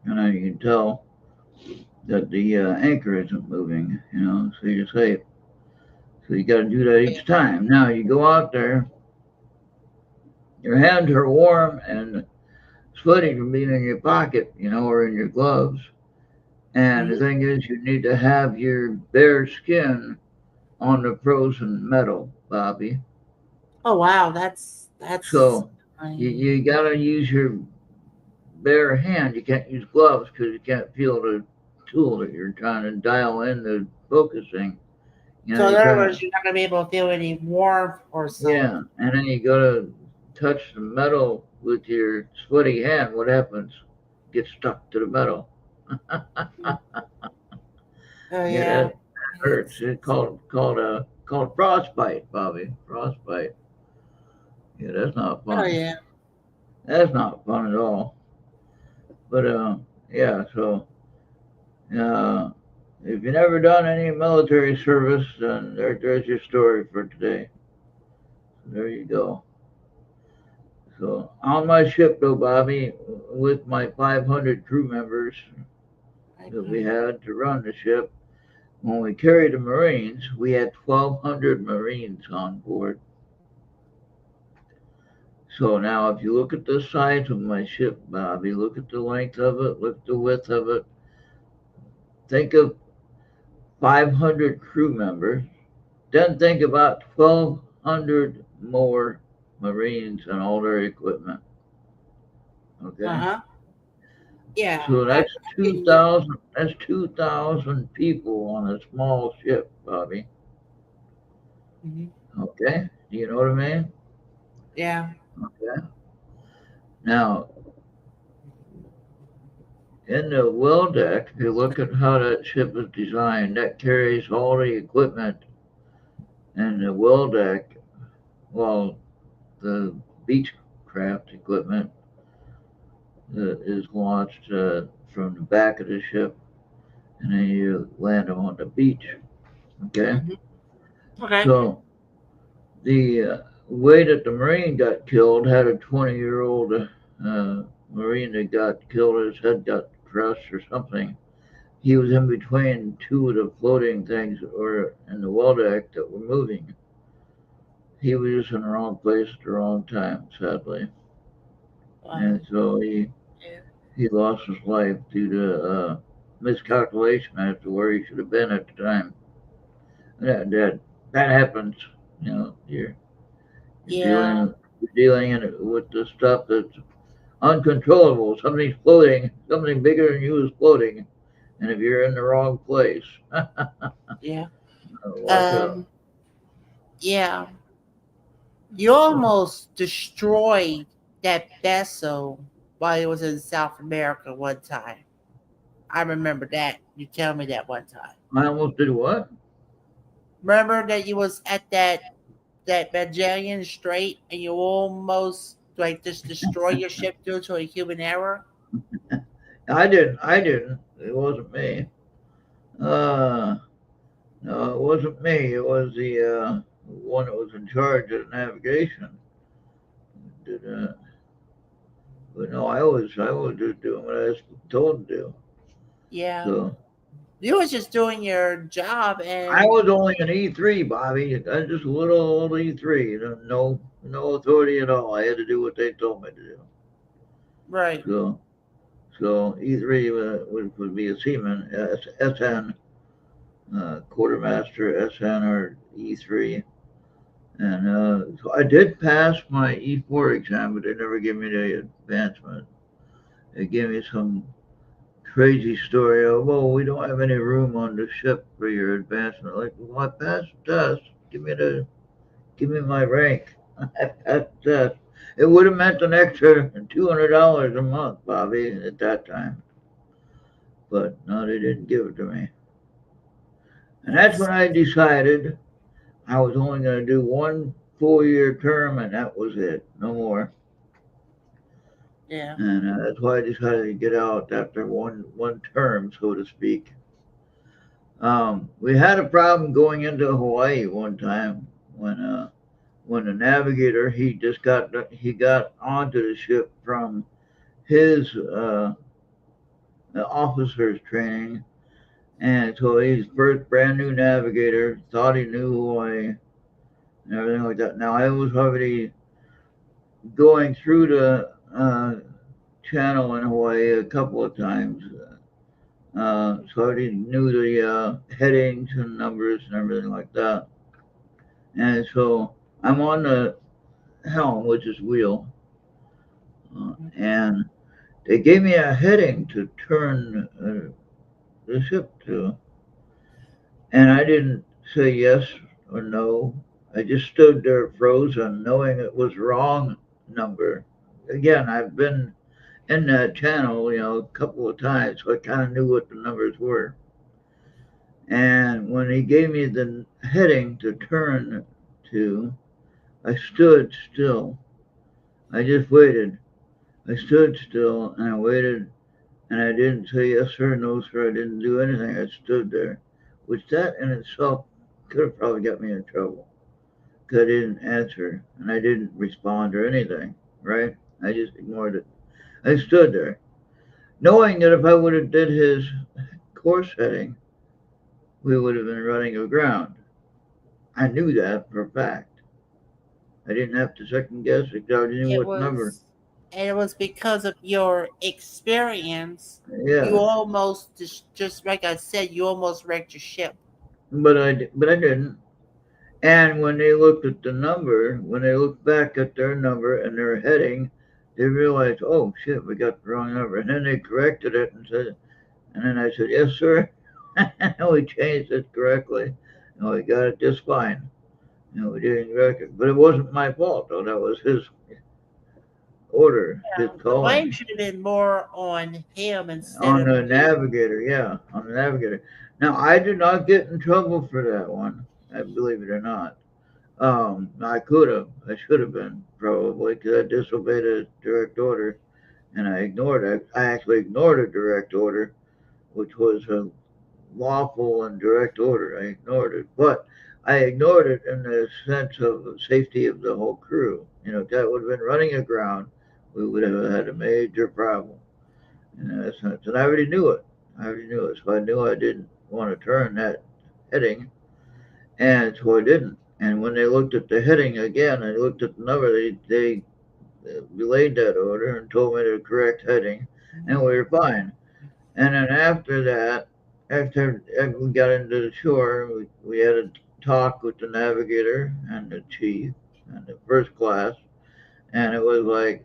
And then you can tell that the anchor isn't moving, so you're safe. So you got to do that Yeah. each time. Now you go out there, your hands are warm and sweaty from being in your pocket, or in your gloves. And the Mm-hmm. thing is, you need to have your bare skin on the frozen metal, Bobby. Oh, wow. That's. So you got to use your bare hand. You can't use gloves because you can't feel the tool that you're trying to dial in the focusing. So in You're other trying words, to, you're not gonna be able to feel any warmth or yeah. something. And then you got to touch the metal with your sweaty hand. What happens? Get stuck to the metal. Oh Yeah, yeah. that hurts. It's called frostbite, Bobby. Frostbite. Yeah, that's not Oh fun. yeah. That's not fun at all. But yeah. So uh, if you've never done any military service, then there's your story for today. There you go. So on my ship, though, Bobby, with my 500 crew members that we had to run the ship, when we carried the Marines, we had 1,200 Marines on board. So now, if you look at the size of my ship, Bobby, look at the length of it, look at the width of it. Think of 500 crew members. Then think about 1,200 more Marines and all their equipment. Uh Okay, huh. Yeah. so I that's two can. thousand. That's 2,000 people on a small ship, Bobby. Mhm. Okay, do you know what I mean? Yeah. Okay. Now, in the well deck, if you look at how that ship is designed, that carries all the equipment and the well deck, well, the Beechcraft equipment that is launched from the back of the ship, and then you land them on the beach. Okay, Hmm. Okay. so the way that the Marine got killed had a 20-year-old Marine that got killed. His head got crushed or something. He was in between two of the floating things or in the well deck that were moving. he was just in the wrong place at the wrong time, sadly, and so Yeah. he lost his life due to miscalculation as to where he should have been at the time. That happens. You know, you're Yeah. with the stuff that's uncontrollable. Something's floating. Something bigger than you is floating, and if you're in the wrong place, Yeah. watch out. Um. Yeah. You almost destroyed that vessel while it was in South America one time. I remember that. You tell me that one time. I almost did what? Remember that you was at that Magellan Strait and you almost like just destroy your ship due to a human error? I didn't. I didn't. It wasn't me. Uh, no, it wasn't me. It was the one that was in charge of navigation. Did But no, I was just doing what I was told to do. Yeah. So You was just doing your job I and was only an E3, Bobby. I was just a little old E3. You know, no authority at all. I had to do what they told me to do. right. So E3 would be a seaman, SN, quartermaster, SN or E3. And so I did pass my E4 exam, but they never gave me the advancement. They gave me some crazy story of, well, we don't have any room on the ship for your advancement. Like, well, I passed the test. Give me my rank. I passed the test. It would have meant an extra $200 a month, Bobby, at that time. But no, they didn't give it to me. And that's when That's I decided I was only going to do one 4-year term, and that was it. No more. yeah. And that's why I decided to get out after one term, so to speak. We had a problem going into Hawaii one time when the navigator he got onto the ship from his officer's training, and so he's first brand new navigator, thought he knew Hawaii and everything like that. Now I was already going through the channel in Hawaii a couple of times. So I already knew the headings and numbers and everything like that. And so I'm on the helm, which is wheel, and they gave me a heading to turn the ship to, and I didn't say yes or no. I just stood there frozen, knowing it was wrong number. Again, I've been in that channel, a couple of times, so I kind of knew what the numbers were. And when he gave me the heading to turn to, I stood still. I just waited. I stood still and I waited, and I didn't say yes sir, no sir. I didn't do anything. I stood there, which that in itself could have probably got me in trouble because I didn't answer and I didn't respond or anything. Right? I just ignored it. I stood there, knowing that if I would have did his course heading, we would have been running aground. I knew that for a fact. I didn't have to second guess it. I knew It what number. was and it was because of your experience. You Yeah, almost just like I said, you almost wrecked your ship. but I didn't. And when they looked at the number, when they looked back at their number and their heading, they realized, oh shit, we got the wrong number. And then they corrected it and said, and then I said, yes, sir. And we changed it correctly. And we got it just fine. We didn't correct it. But it wasn't my fault, though. That was his order, his The calling. blame should have been more on him instead On of the you. navigator, yeah, on the navigator. Now, I did not get in trouble for that one, I believe it or not. I could have. I should have been probably because I disobeyed a direct order and I ignored it. I actually ignored a direct order, which was a lawful and direct order. I ignored it, but I ignored it in the sense of the safety of the whole crew. If that would have been running aground, we would have had a major problem in that sense. And I already knew it. So I knew I didn't want to turn that heading, and so I didn't. And when they looked at the heading again, they looked at the number, they relayed that order and told me the correct heading, and we were fine. And then after that, after we got into the shore, we had a talk with the navigator and the chief and the first class, and it was like,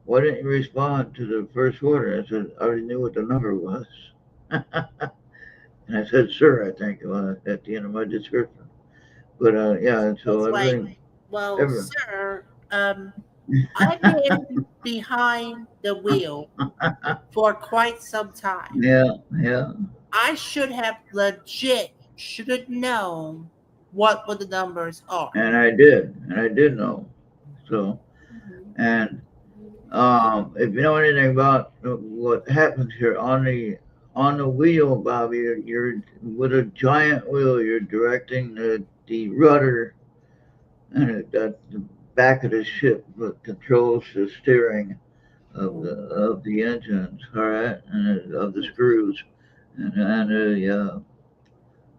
why didn't you respond to the first order? I said, I already knew what the number was. And I said, sir, I think, at the end of my description. But yeah, so It's like, everything, well, everything. sir, I've been behind the wheel for quite some time. Yeah, yeah. I should have known what the numbers are. And I did know. So, and if you know anything about what happens here on the wheel, Bobby, you're with a giant wheel. You're directing the rudder and the back of the ship that controls the steering of the engines. All right, and of the screws and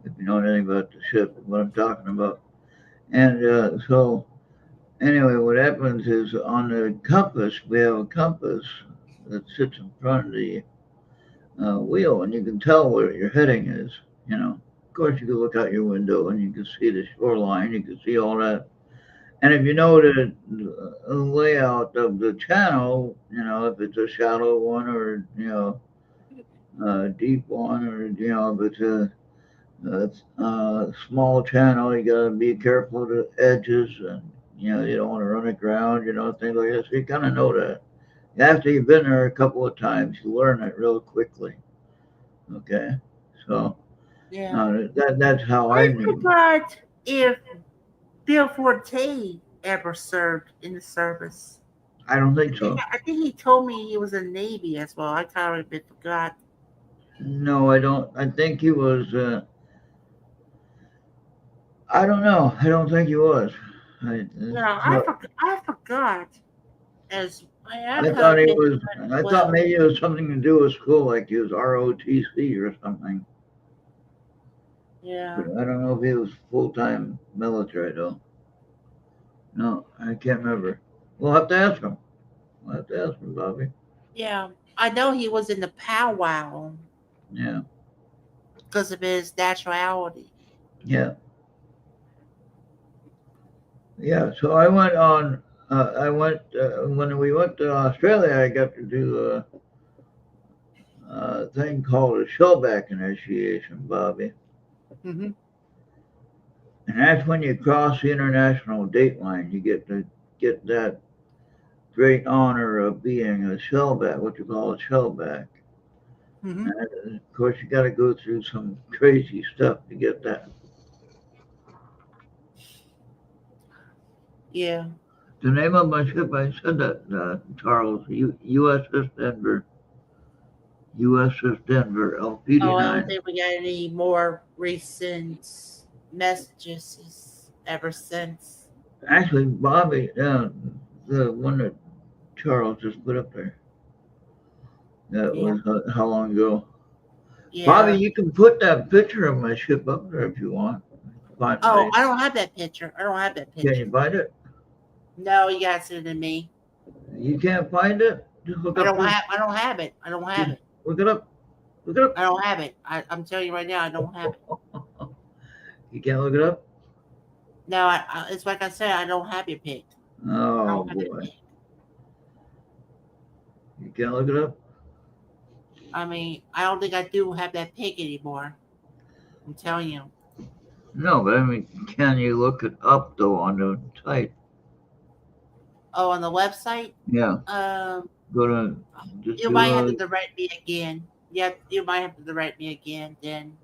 if you know anything about the ship, what I'm talking about. And so anyway, what happens is on the compass, we have a compass that sits in front of the wheel, and you can tell where your heading is. You know, of course, you can look out your window and you can see the shoreline, you can see all that. And if you know the layout of the channel, you know, if it's a shallow one or, you know, a deep one, or, you know, if it's a small channel, you got to be careful of the edges, and, you know, you don't want to run aground, you know, things like that. So you kind of know that. After you've been there a couple of times, you learn it real quickly. Okay, so Yeah. that's how I I knew. forgot if Bill Forte ever served in the service. I don't think so. I think he told me he was in the Navy as well. I kind of a bit forgot. No, I don't. I think he was. I don't know. I don't think he was. I, Yeah, so I forgot. As I I kind thought of he been was. as I thought well. maybe it was something to do with school, like he was ROTC or something. Yeah, But I don't know if he was full time military though. No, I can't remember. We'll have to ask him. We'll have to ask him, Bobby. yeah. I know he was in the powwow Yeah, because of his nationality. yeah, yeah. So I went on. I went when we went to Australia. I got to do a thing called a shellback initiation, Bobby. Hmm. And that's when you cross the international date line. You get that great honor of being a shellback, what you call a shellback. Hmm. And of course, you got to go through some crazy stuff to get that. Yeah. The name of my ship, I said that, Charles, USS Denver, USS Denver, Oh, I don't LPD-9. think we got any more recent messages ever since. Actually, Bobby, the one that Charles just put up there, that Yeah. was how long ago? Bobby, Yeah. you can put that picture of my ship up there if you want. Find Oh, my, I don't have that picture. I don't have that can picture. you find it? No, you gotta send it to me. You can't find it? Just look up this. I don't have it. I don't have Just it. look it up. Look it up. I don't have it. I'm telling you right now, I don't have it. You can't look it up? No, it's like I said, I don't have your pic. I Oh don't have that boy. pic. You can't look it up? I mean, I don't think I do have that pic anymore. I'm telling you. No, but I mean, can you look it up though on the site? Oh, on the website? Yeah. Um, Go to just you do might have to a direct me again. Yeah, you might have to direct me again then.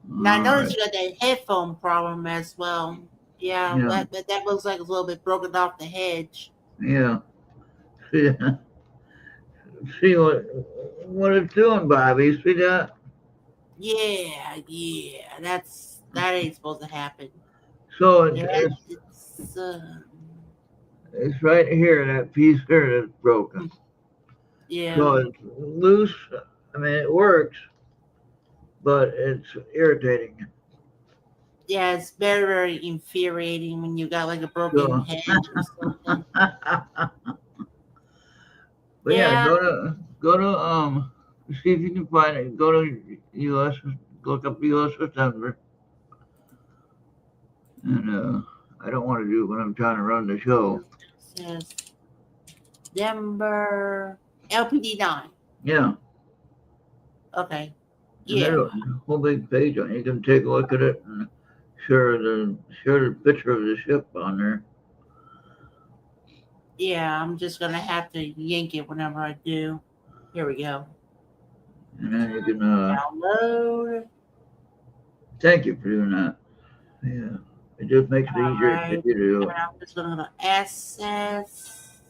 Now I all right. noticed you got that headphone problem as well. Yeah, Yeah. that looks like it's a little bit broken off the hedge. Yeah. See, see what it's doing, Bobby. See that? Yeah, that ain't supposed to happen. So Yeah, it's it's right here, that piece here that's broken. yeah. So it's loose. I mean, it works, but it's irritating. Yeah, it's very, very infuriating when you got like a broken So, head or something. but yeah, Yeah, go to see if you can find it. Go to U.S. Look up U.S. September, and I don't want to do it when I'm trying to run the show. says Denver LPD 9. Yeah, Okay. and there's Yeah. a whole big page on it. You can take a look at it and share the picture of the ship on there. Yeah, I'm just gonna have to yank it whenever I do. Here we go. And then you can Download. thank you for doing that. Yeah, it just makes it All easier for right. you to do And it. I'm just gonna go to access.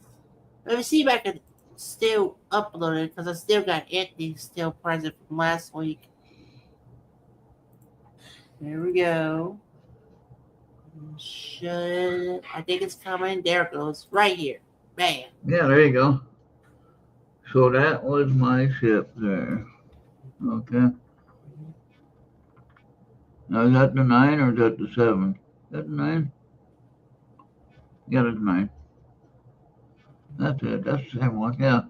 Let me see if I can still upload it because I still got Anthony still present from last week. There we go. Should I think it's coming? There it goes. Right here. Bam. Yeah, there you go. So that was my ship there. Okay. Now is that the 9 or is that the 7? Is that the 9? Yeah, that's 9. That's it. That's the same one. Yeah.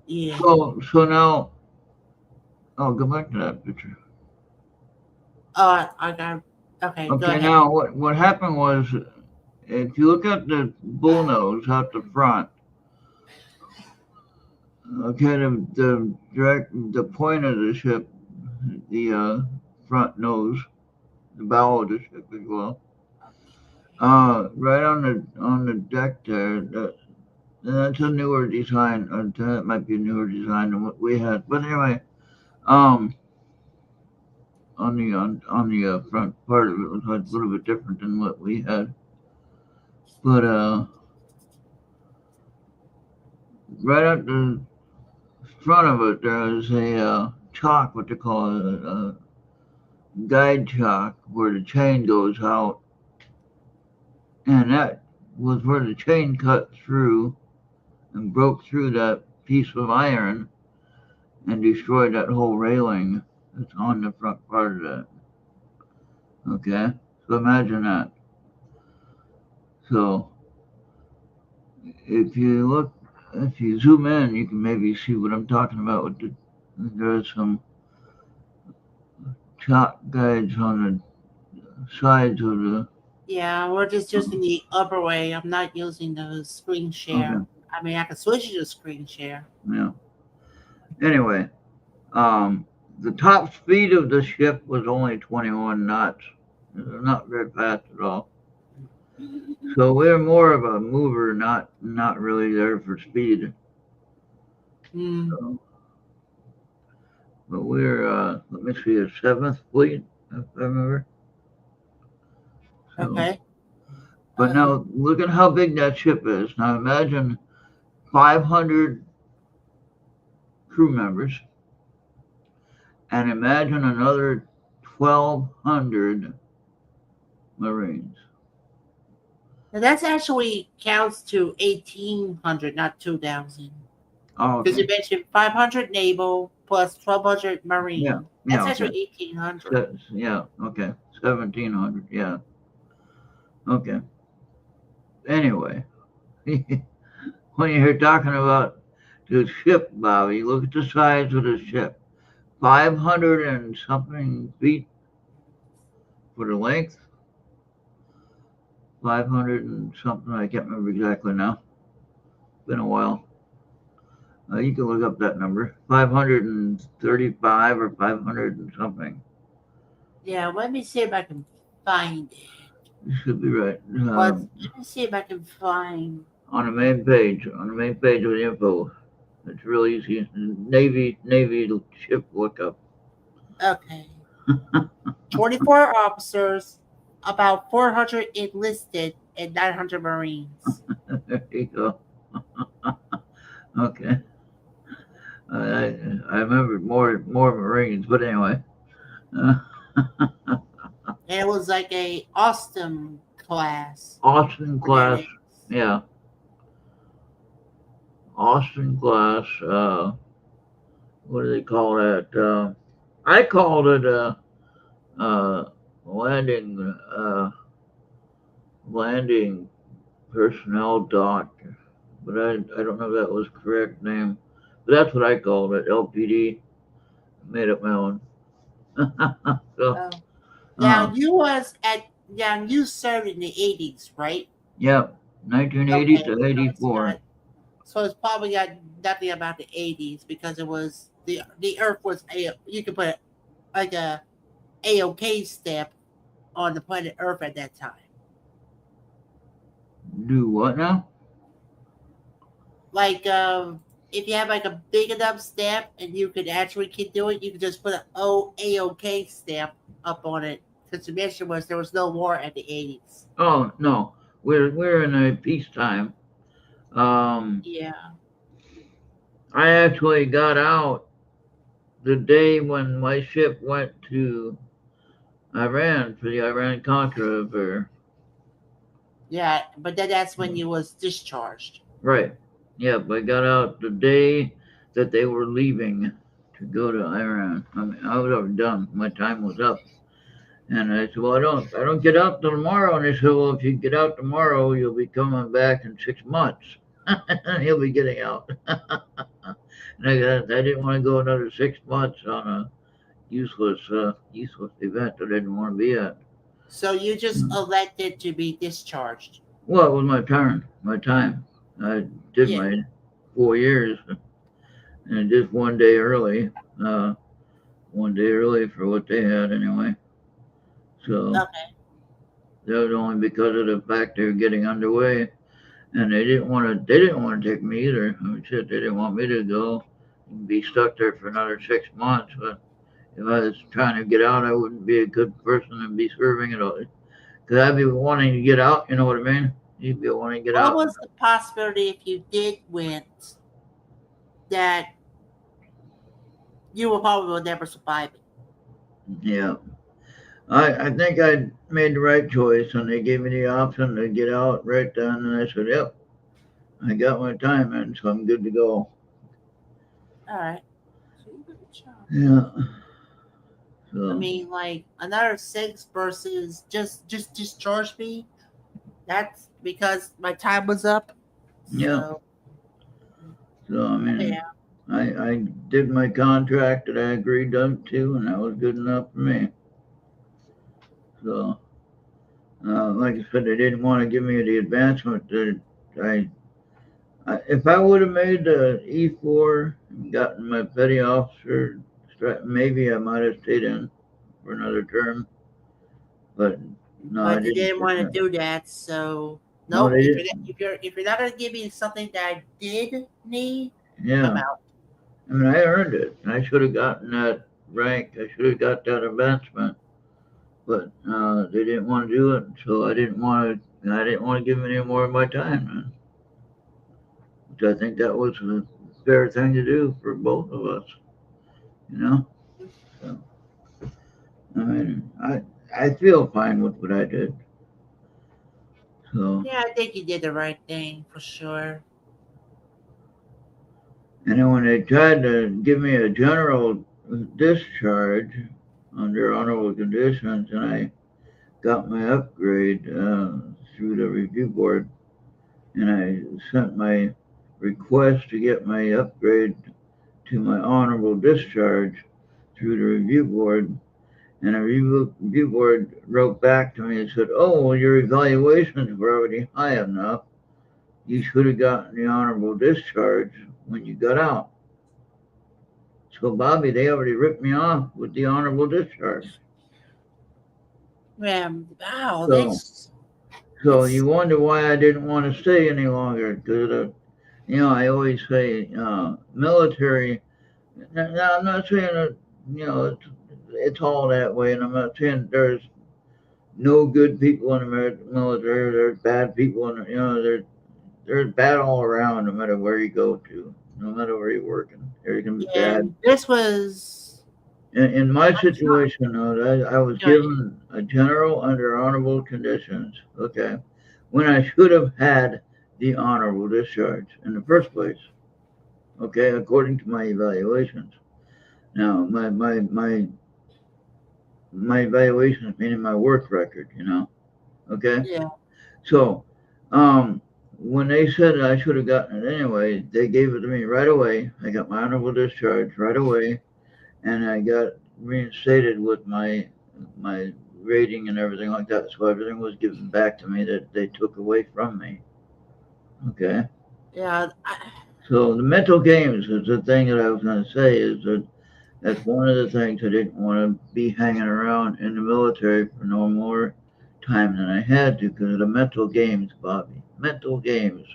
Yeah. So now, oh, go back to that picture. I got. Okay, go Okay, ahead. now what happened was, if you look at the bullnose out the front, okay, the point of the ship, the front nose, the bow of the ship as well. Right on the deck there. That's a newer design. That might be a newer design than what we had. But anyway, um, on the front part of it was a little bit different than what we had. But right at the front of it, there's a chalk, what they call a guide chalk, where the chain goes out, and that was where the chain cut through and broke through that piece of iron and destroyed that whole railing that's on the front part of that. Okay, so imagine that. So if you zoom in, you can maybe see what I'm talking about. There's some chalk guides on the sides of the. Yeah, we're just using the upper way. I'm not using the screen share. Okay, I mean, I can switch it to screen share. yeah. Anyway, um, the top speed of the ship was only 21 knots. Not very fast at all. So we're more of a mover, not really there for speed. Mm, So, but we're let me see, a seventh fleet, if I remember. So, okay. but now look at how big that ship is. Now imagine 500 crew members, and imagine another 1,200 Marines. Now that's actually counts to 1,800, not 2,000. Oh, Because you okay. mentioned 500 naval plus 1,200 Yeah, marine. yeah, That's okay. actually 1,800. Yeah, okay. 1,700. Yeah, okay. Anyway, when you're talking about the ship, Bobby, look at the size of the ship. 500 and something feet for the length. 500 and something. I can't remember exactly now. Been a while. You can look up that number. 535 or 500 and something. Yeah, let me see if I can find it. You should be right. Let me see if I can find. On the main page. On the main page of the info. It's real easy. Navy ship lookup. Okay. 24 officers, about 400 enlisted, and 900 Marines. There you go. Okay. I remember more Marines, but anyway. Uh, And it was like a Austin class. Austin What that class. is. Yeah. Austin class. What do they call that? I called it uh, landing landing personnel doctor, but I don't know if that was the correct name, but that's what I called it, LPD. Made up my own. So, Oh. uh, Now you served in the 80s, right? yeah, 1980 Okay, to 84. so it's probably got nothing about the 80s because it was the Earth was a you could put like a AOK stamp on the planet Earth at that time. Do what now? Like if you have like a big enough stamp and you could actually keep doing it, you could just put an AOK stamp up on it. Because the mission was there was no war at the 80s. Oh no, we're in a peacetime. Um, Yeah. I actually got out the day when my ship went to Iran for the Iran Contra affair. Yeah, but then that's when you was discharged. Right. Yep, I got out the day that they were leaving to go to Iran. I mean, I was already done. My time was up. And I said, well, I don't get out till tomorrow. And they said, well, if you get out tomorrow, you'll be coming back in 6 months. You'll be getting out. And I didn't want to go another 6 months on a useless event that I didn't want to be at. So you just elected to be discharged. Well, it was my time. I did Yeah. my 4 years and just uh, 1 day early for what they had anyway. So Okay. that was only because of the fact they were getting underway, and they didn't want to take me either. I mean, shit, they didn't want me to go and be stuck there for another 6 months. But if I was trying to get out, I wouldn't be a good person and be serving it all. Because I'd be wanting to get out. You know what I mean? You'd be wanting to get What out. was the possibility if you did win that you will probably never survive it? Yeah. I think I made the right choice, and they gave me the option to get out right then, and I said, "Yep, I got my time in, so I'm good to go." All right. So you did a job. Yeah. I So mean, like another 6 versus just discharge me. That's because my time was up. yeah. So So I mean, yeah. I did my contract that I agreed to, and that was good enough for me. So like I said, they didn't want to give me the advancement that if I would have made the E4 and gotten my petty officer, maybe I might have stayed in for another term. But no, I But they didn't didn't get want to that. do that. So No, nope. they didn't. If you're not gonna give me something that I did need, I'm Yeah, out. I mean, I earned it. I should have gotten that rank. I should have got that advancement. But they didn't want to do it, so I didn't want to. I didn't want to give them any more of my time, man. Which I think that was a fair thing to do for both of us, you know. So I mean, I feel fine with what I did. So Yeah, I think you did the right thing for sure. and then when they tried to give me a general discharge under honorable conditions, and I got my upgrade through the review board, and I sent my request to get my upgrade to my honorable discharge through the review board. And the review board wrote back to me and said, "Oh, well, your evaluations were already high enough. You should have gotten the honorable discharge when you got out." So, Bobby, they already ripped me off with the honorable discharge. Yeah. Wow. So, so That's you wonder why I didn't want to stay any longer because I always say military. Now, I'm not saying that it's all that way, and I'm not saying there's no good people in the military. There's bad people, and there's bad all around. No matter where you go to, no matter where you're working, there can be bad. and this was. In my I'm sorry. situation, though, I was Go ahead. given a general under honorable conditions. Okay, when I should have had the honorable discharge in the first place. Okay, according to my evaluations. Now, my my evaluations, meaning my work record, okay? Yeah. So, when they said I should have gotten it anyway, they gave it to me right away. I got my honorable discharge right away, and I got reinstated with my rating and everything like that. So everything was given back to me that they took away from me. Okay. Yeah. So the mental games is the thing that I was going to say is that that's one of the things I didn't want to be hanging around in the military for no more time than I had to because of the mental games, Bobby. Mental games.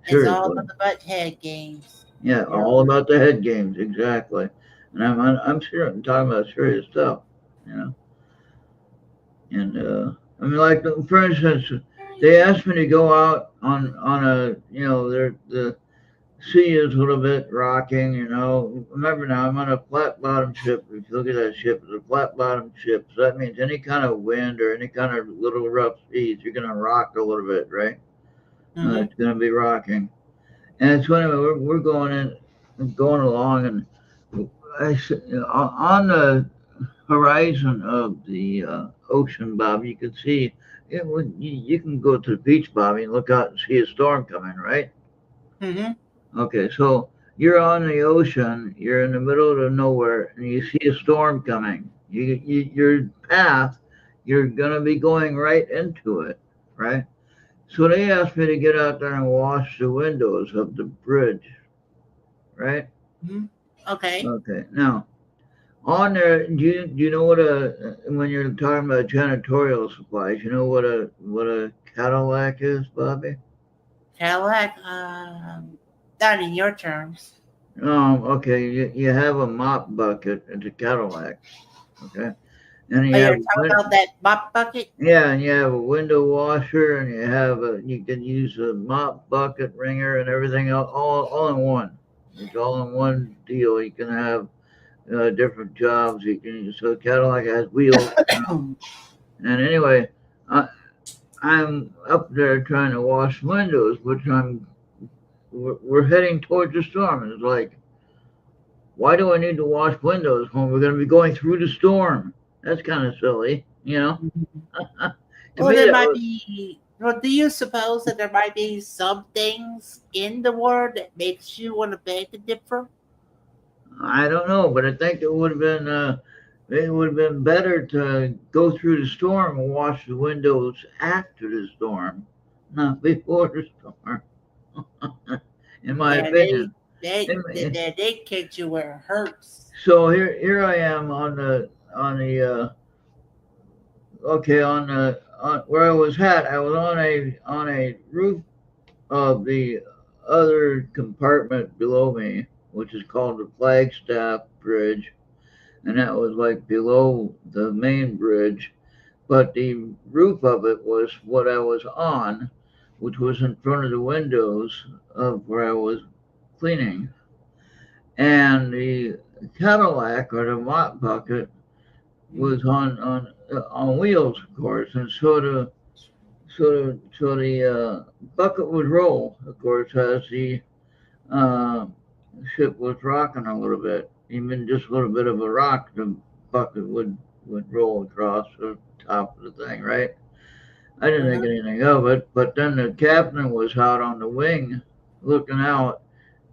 It's all Seriously. about the butt head games. Yeah, Yeah. all about the head games, exactly. And I'm sure I'm talking about serious stuff, you know. And I mean, like for instance, they asked me to go out on a the sea is a little bit rocking, Remember now, I'm on a flat bottom ship. If you look at that ship, it's a flat bottom ship. So that means any kind of wind or any kind of little rough seas, you're going to rock a little bit, right? Mm-hmm. It's going to be rocking. And so anyway, we're going along, and on the horizon of the ocean, Bob, you can see you can go to the beach, Bobby, and look out and see a storm coming, right? Mm-hmm. Okay, so you're on the ocean, you're in the middle of nowhere, and you see a storm coming. Your path, you're gonna be going right into it, right? So they asked me to get out there and wash the windows of the bridge, right? Mm-hmm. Okay. Okay, now on there, do you know what when you're talking about janitorial supplies, you know what a Cadillac is, Bobby? Cadillac. Not in your terms. Okay, you have a mop bucket. It's a Cadillac, okay, and Oh, you you're have talking about that mop bucket? yeah, and you have a window washer, and you can use a mop bucket wringer and everything all in one. It's all in one deal. You can have different jobs. You can so Cadillac has wheels. And anyway, I'm up there trying to wash windows, which we're heading towards the storm. And it's like, why do I need to wash windows when we're going to be going through the storm? That's kind of silly, To Well, me, there that might was, be. Well, do you suppose that there might be some things in the world that makes you want to beg to differ? I don't know, but I think it would have been better to go through the storm and wash the windows after the storm, not before the storm, in my Yeah, opinion. they kicked you where it hurts. So here I am on the okay on where I was at. I was on a roof of the other compartment below me, which is called the Flagstaff Bridge, and that was like below the main bridge. But the roof of it was what I was on, which was in front of the windows of where I was cleaning, and the Cadillac or the mop bucket was on wheels, of course, and so the bucket would roll, of course, as the uh, ship was rocking a little bit. Even just a little bit of a rock, the bucket would roll across the top of the thing, right? I didn't think Mhm. anything of it, but then the captain was out on the wing looking out,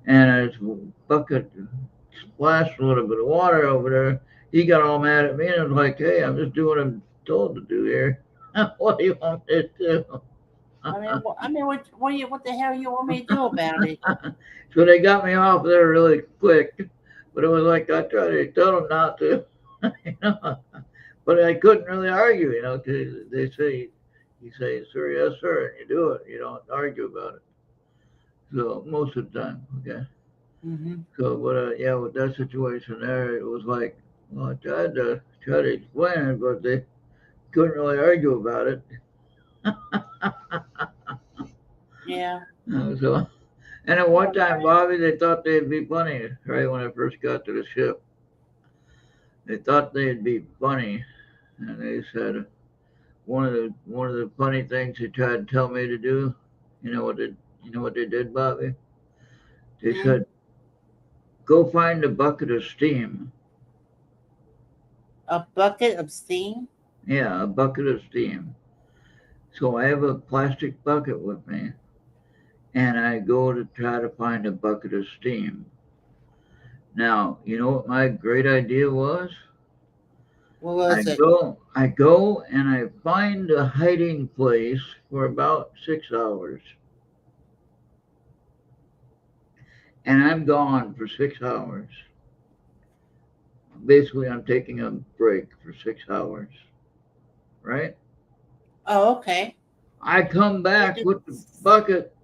and his bucket splashed a little bit of water over there. He got all mad at me and was like, "Hey, I'm just doing what I'm told to do here. What do you want me to do?" What the hell you want me to do about it? So they got me off there really quick, but it was like I tried to tell them not to, you know. But I couldn't really argue, because they say, you say, "Sir, yes, sir," and you do it. You don't argue about it. So most of the time, okay. Hmm. So, but yeah, with that situation there, it was like, well, I tried to explain it, but they couldn't really argue about it. Yeah. So, and at one time, Bobby, they thought they'd be funny, right when I first got to the ship. They thought they'd be funny, and they said one of the funny things they tried to tell me to do. You know what they did, Bobby? They Hmm. said, "Go find a bucket of steam." A bucket of steam? Yeah, a bucket of steam. So I have a plastic bucket with me, and I go to try to find a bucket of steam. Now, you know what my great idea was? What I was it? go and I find a hiding place for about 6 hours. And I'm gone for 6 hours. Basically, I'm taking a break for 6 hours, right? Oh, okay. I come You back do- with the bucket,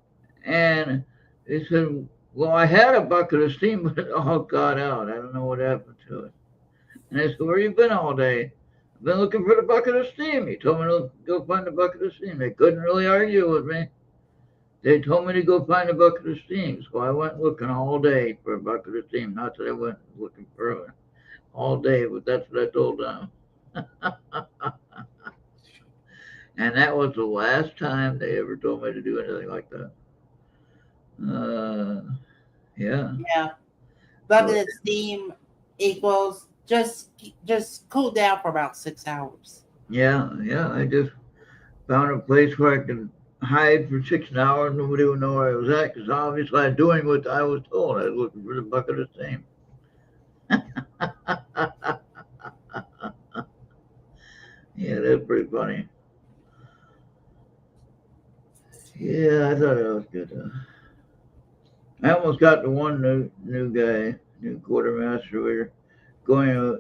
and they said, well, I had a bucket of steam, but it all got out. I don't know what happened to it. And I said, where you been all day? I've been looking for the bucket of steam. He told me to go find the bucket of steam. They couldn't really argue with me. They told me to go find a bucket of steam. So I went looking all day for a bucket of steam. Not that I went looking for it all day, but that's what I told them. And that was the last time they ever told me to do anything like that. Uh, yeah. Yeah. So, Bucket of steam equals just cool down for about 6 hours. yeah. I just found a place where I could hide for 6 hours. Nobody would know where I was at because obviously I'm doing what I was told. I was looking for the bucket of steam. Yeah, that's pretty funny. Yeah, I thought that was good. I almost got the one new guy, new quartermaster. We were going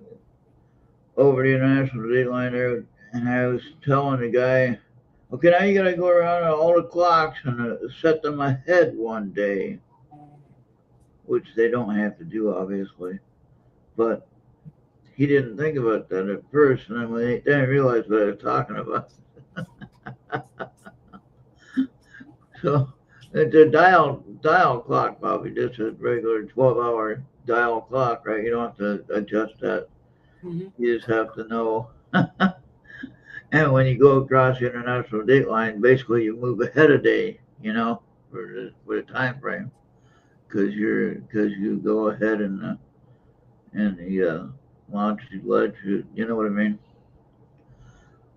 over the international date line there, and I was telling the guy, okay, now you gotta go around all the clocks and set them ahead one day, which they don't have to do, obviously. But he didn't think about that at first, and then I realized what I was talking about. So the dial clock, Bobby, just a regular 12-hour dial clock, right? You don't have to adjust that. Mm-hmm. You just have to know. And when you go across the international date line, basically you move ahead a day, for the time frame, because you go ahead and the longitude, latitude. You know what I mean?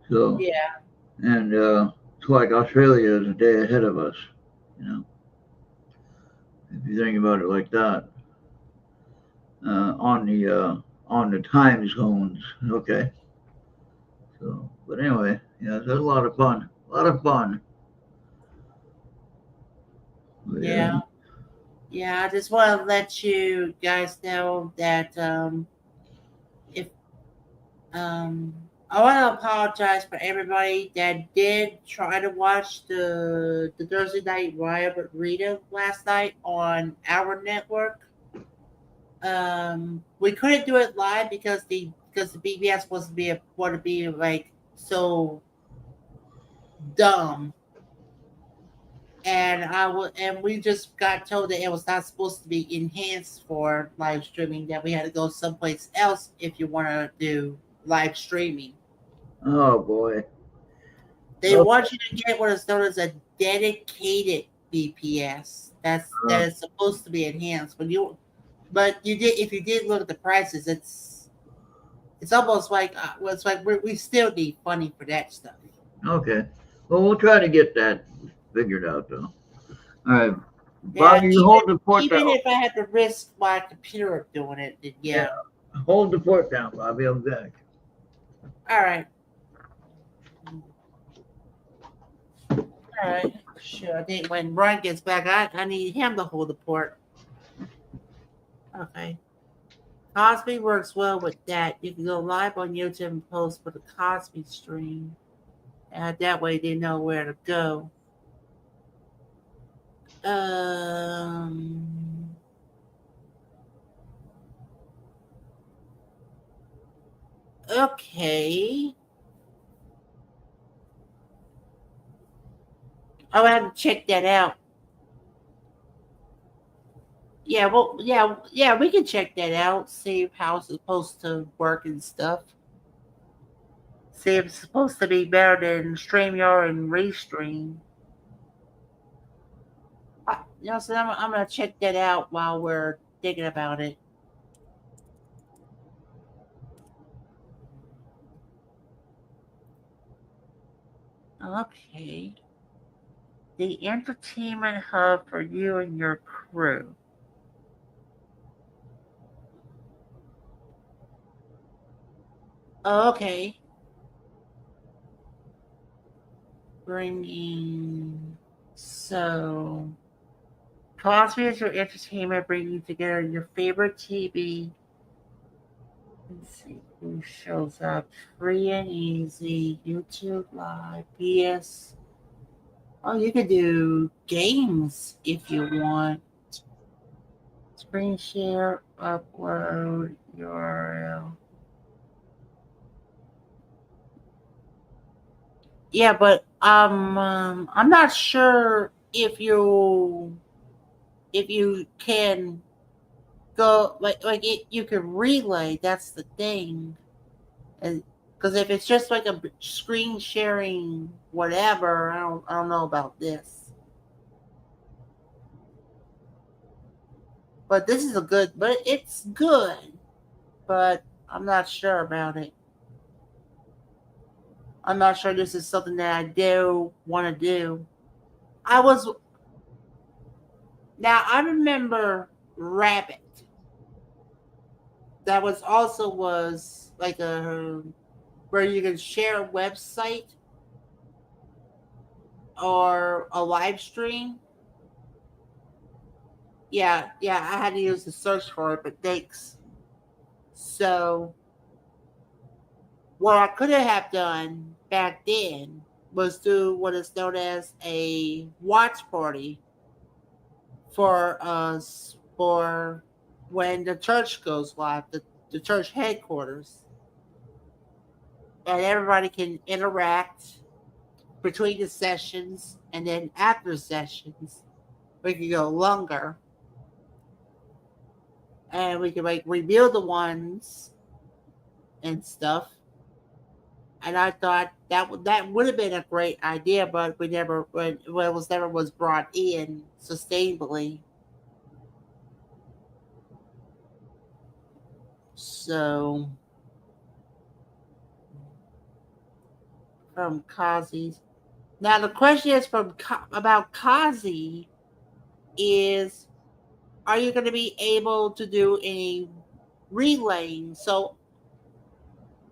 So Yeah. and it's like Australia is a day ahead of us. You know, if you think about it like that, on the time zones. Okay. So, but anyway, yeah, it's a lot of fun. A lot of fun. But, yeah. Yeah. Yeah. I just want to let you guys know that if I want to apologize for everybody that did try to watch the Thursday Night Riot with Rita last night on our network. We couldn't do it live because the BBS was to be want to be like so dumb, and we just got told that it was not supposed to be enhanced for live streaming. That we had to go someplace else if you want to do live streaming. Oh boy. They Oh, want you to get what is known as a dedicated BPS. That is supposed to be enhanced. But you did if you did look at the prices, it's almost like it's like we still need funding for that stuff. okay. Well, we'll try to get that figured out, though. All right, Yeah, Bobby, you hold the fort even down. if I had to risk my computer doing it, then Yeah, yeah. hold the fort down, Bobby. I'm back. All right. All right. Sure. I think when Brian gets back, I need him to hold the port. Okay. Cosby works well with that. You can go live on YouTube and post for the Cosby stream. That way they know where to go. Um. Okay. I'll have to check that out. Yeah, well, yeah, we can check that out. See how it's supposed to work and stuff. See if it's supposed to be better than StreamYard and Restream. So I'm gonna check that out while we're thinking about it. Okay. The entertainment hub for you and your crew. Okay. Bringing. So. Cosby is your entertainment, bringing together your favorite TV. Let's see who shows up. Free and easy. YouTube Live. PS. Oh, you could do games if you want. Screen share, upload URL. Yeah, but I'm not sure if you can go you can relay. That's the thing, and because if it's just like a screen sharing whatever, I don't know about this. But this is a good, but it's good. But I'm not sure about it. I'm not sure this is something that I do want to do. I was Now I remember Rabbit. That was also was like a where you can share a website or a live stream. Yeah, yeah, I had to use the search for it, but thanks. So what I could have done back then was do what is known as a watch party for us for when the church goes live, the church headquarters, and everybody can interact between the sessions, and then after sessions we can go longer, and we can like review the ones and stuff. And I thought that would have been a great idea, but we never well, it was never was brought in sustainably. So from Kazi's. Now the question is about Kazi is, are you going to be able to do any relaying? So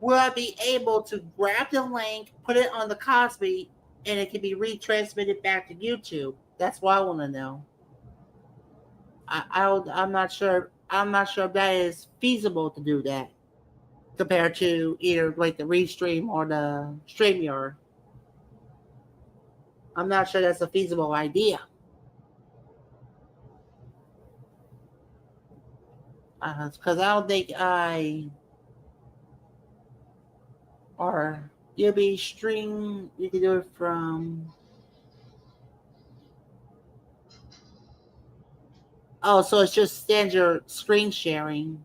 will I be able to grab the link, put it on the Cosby, and it can be retransmitted back to YouTube? That's what I want to know. I'm not sure. I'm not sure if that is feasible to do that compared to either like the Restream or the StreamYard. I'm not sure that's a feasible idea. Because I don't think I or you'll be stream. You can do it from. Oh, so it's just standard screen sharing.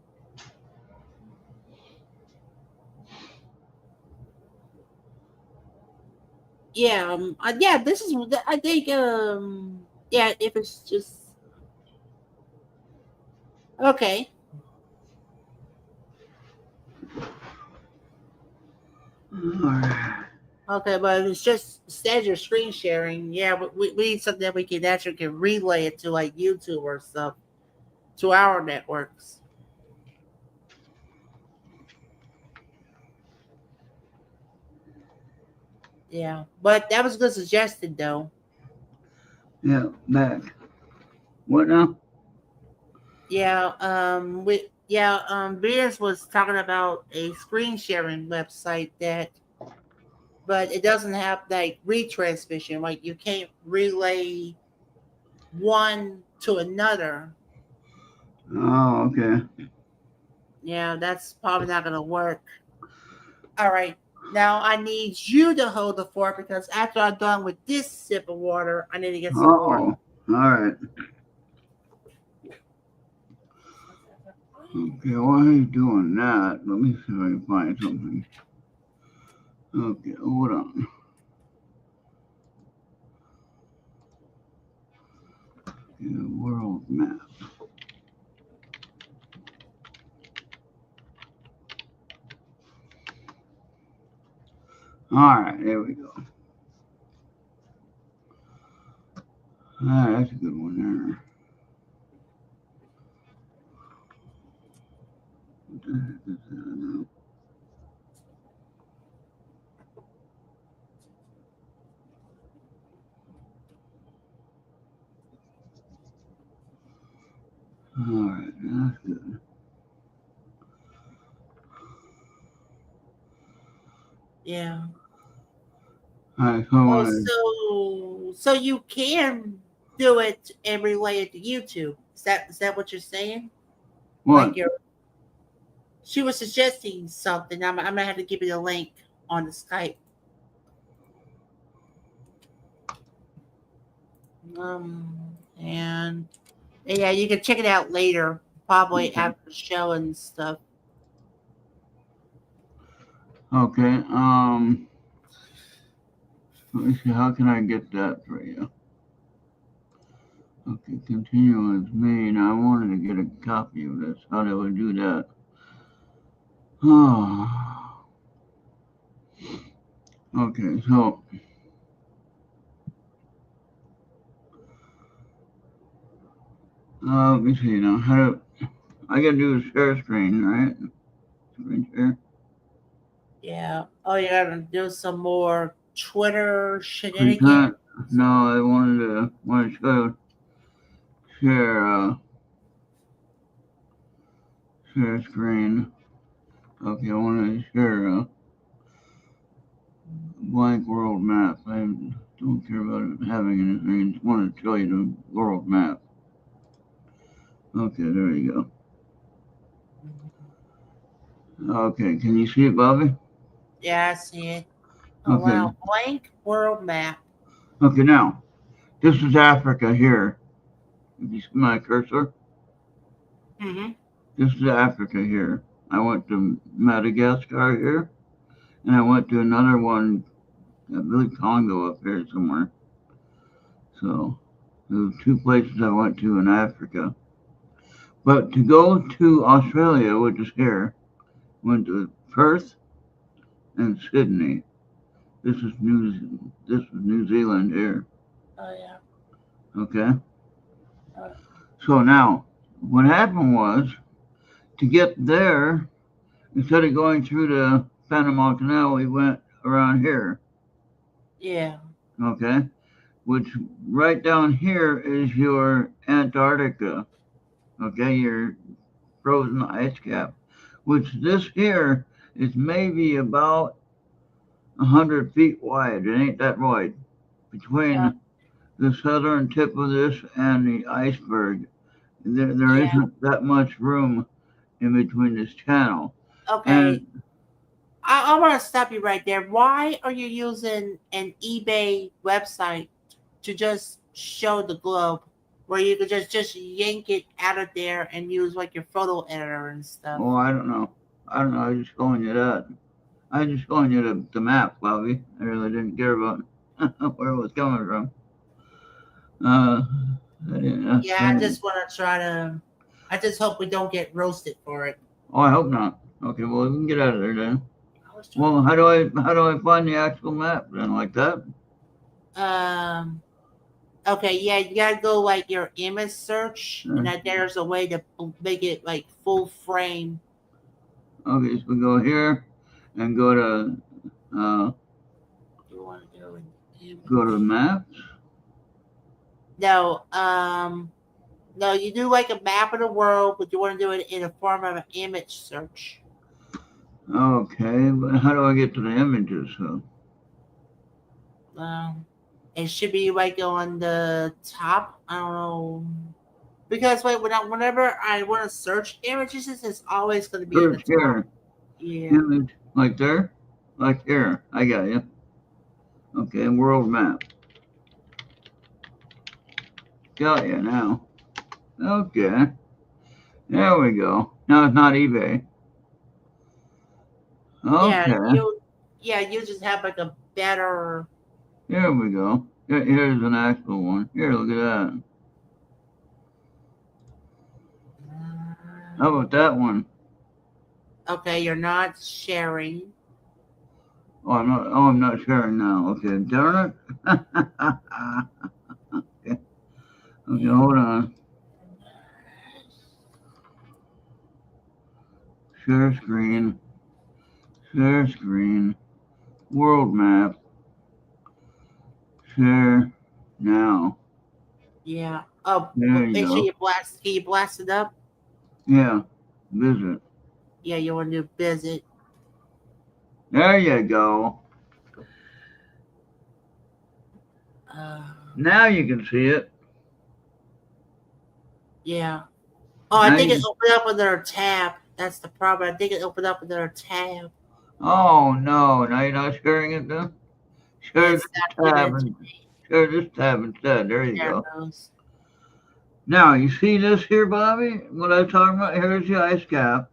Yeah, yeah. This is. I think. Yeah. If it's just okay. All right. Okay, but if it's just standard screen sharing, yeah, but we need something that we can actually can relay it to like YouTube or stuff to our networks. Yeah, but that was a good suggestion though. Yeah, back. What now? Yeah, Venus was talking about a screen sharing website that, but it doesn't have like retransmission. Like you can't relay one to another. Oh, okay. Yeah, that's probably not gonna work. All right, now I need you to hold the fort because after I'm done with this sip of water, I need to get some more. Oh, all right. Okay, while he's doing that, let me see if I can find something. Okay, hold on. Yeah, world map. All right, there we go. Ah, that's a good one there. All right, that's good. Yeah. All right, so I Oh, want so you can do it and relay it to YouTube. Is that what you're saying? Like what? she was suggesting something. I'm gonna have to give you the link on the Skype. And yeah, you can check it out later, probably Okay. after the show and stuff. Okay. Let me see. How can I get that for you? Okay, continue with me. Now I wanted to get a copy of this. How do I do that? Oh. Okay, so let me see now. How do I gotta do a share screen, right? Screen share. Yeah. Oh, you gotta do some more Twitter shenanigans. Present. No, I want to show share share screen. Okay, I want to share a blank world map. I don't care about it having anything. I just want to show you the world map. Okay, there you go. Okay, can you see it, Bobby? Yeah, I see it. Oh Okay, wow, blank world map. okay. Now this is Africa here. If you see my cursor, Mm-hmm. this is Africa here. I went to Madagascar here, and I went to another one, I believe Congo up here somewhere. So those two places I went to in Africa. But to go to Australia, which is here, went to Perth and Sydney. This is New Zealand here. Oh yeah. Okay. Uh, So now, what happened was to get there, instead of going through the Panama Canal, we went around here. yeah. Okay. Which right down here is your Antarctica. Okay, your frozen ice cap. Which this here is maybe about 100 feet wide. It ain't that wide Uh, between the southern tip of this and the iceberg. There yeah. isn't that much room in between this channel. Okay. And I want to stop you right there. Why are you using an eBay website to just show the globe, where you could just yank it out of there and use like your photo editor and stuff? oh, I don't know. I don't know. I was just showing you that. I was just showing you the map, Bobby. I really didn't care about where it was coming from. Uh, I didn't, Yeah, I I didn't, just want to try to. I just hope we don't get roasted for it. oh, I hope not. Okay, well, we can get out of there then. I was trying Well, how do I find the actual map then, like that? to. Okay, yeah, you gotta go like your image search, and Uh, that there's a way to make it like full frame. okay, so we go here and uh, You want to go in go to image? maps. No, no, you do like a map of the world, but you want to do it in a form of an image search. Okay, but how do I get to the images? So, Um, it should be like on the top. I don't know. Because wait, whenever I want to search images, it's always going to be in the search top. here, Yeah. image, like there, like here. I got you. Okay, world map. Got you now. Okay, there we go. Now it's not eBay. Yeah, Okay, you just have like a better. here we go. Here's an actual one. Here, look at that. How about that one? Okay, you're not sharing. Oh, I'm not. Oh, I'm not sharing now. Okay, darn it. Okay. Okay, hold on. Share screen. Share screen. World map. Share now. Yeah. Oh, There but you make sure go. you blast. Can you blast it up? Yeah. Visit. Yeah, you want to visit. There you go. Now you can see it. Yeah. Oh, I Now think it you, opened up under a tab. That's the problem. I think it opened up under a tab. oh no, now you're not sharing it though? Share It's this not giving tab it to and me. share this tab instead. There you There it go. goes. Now you see this here, Bobby? What I'm talking about? Here's the ice cap.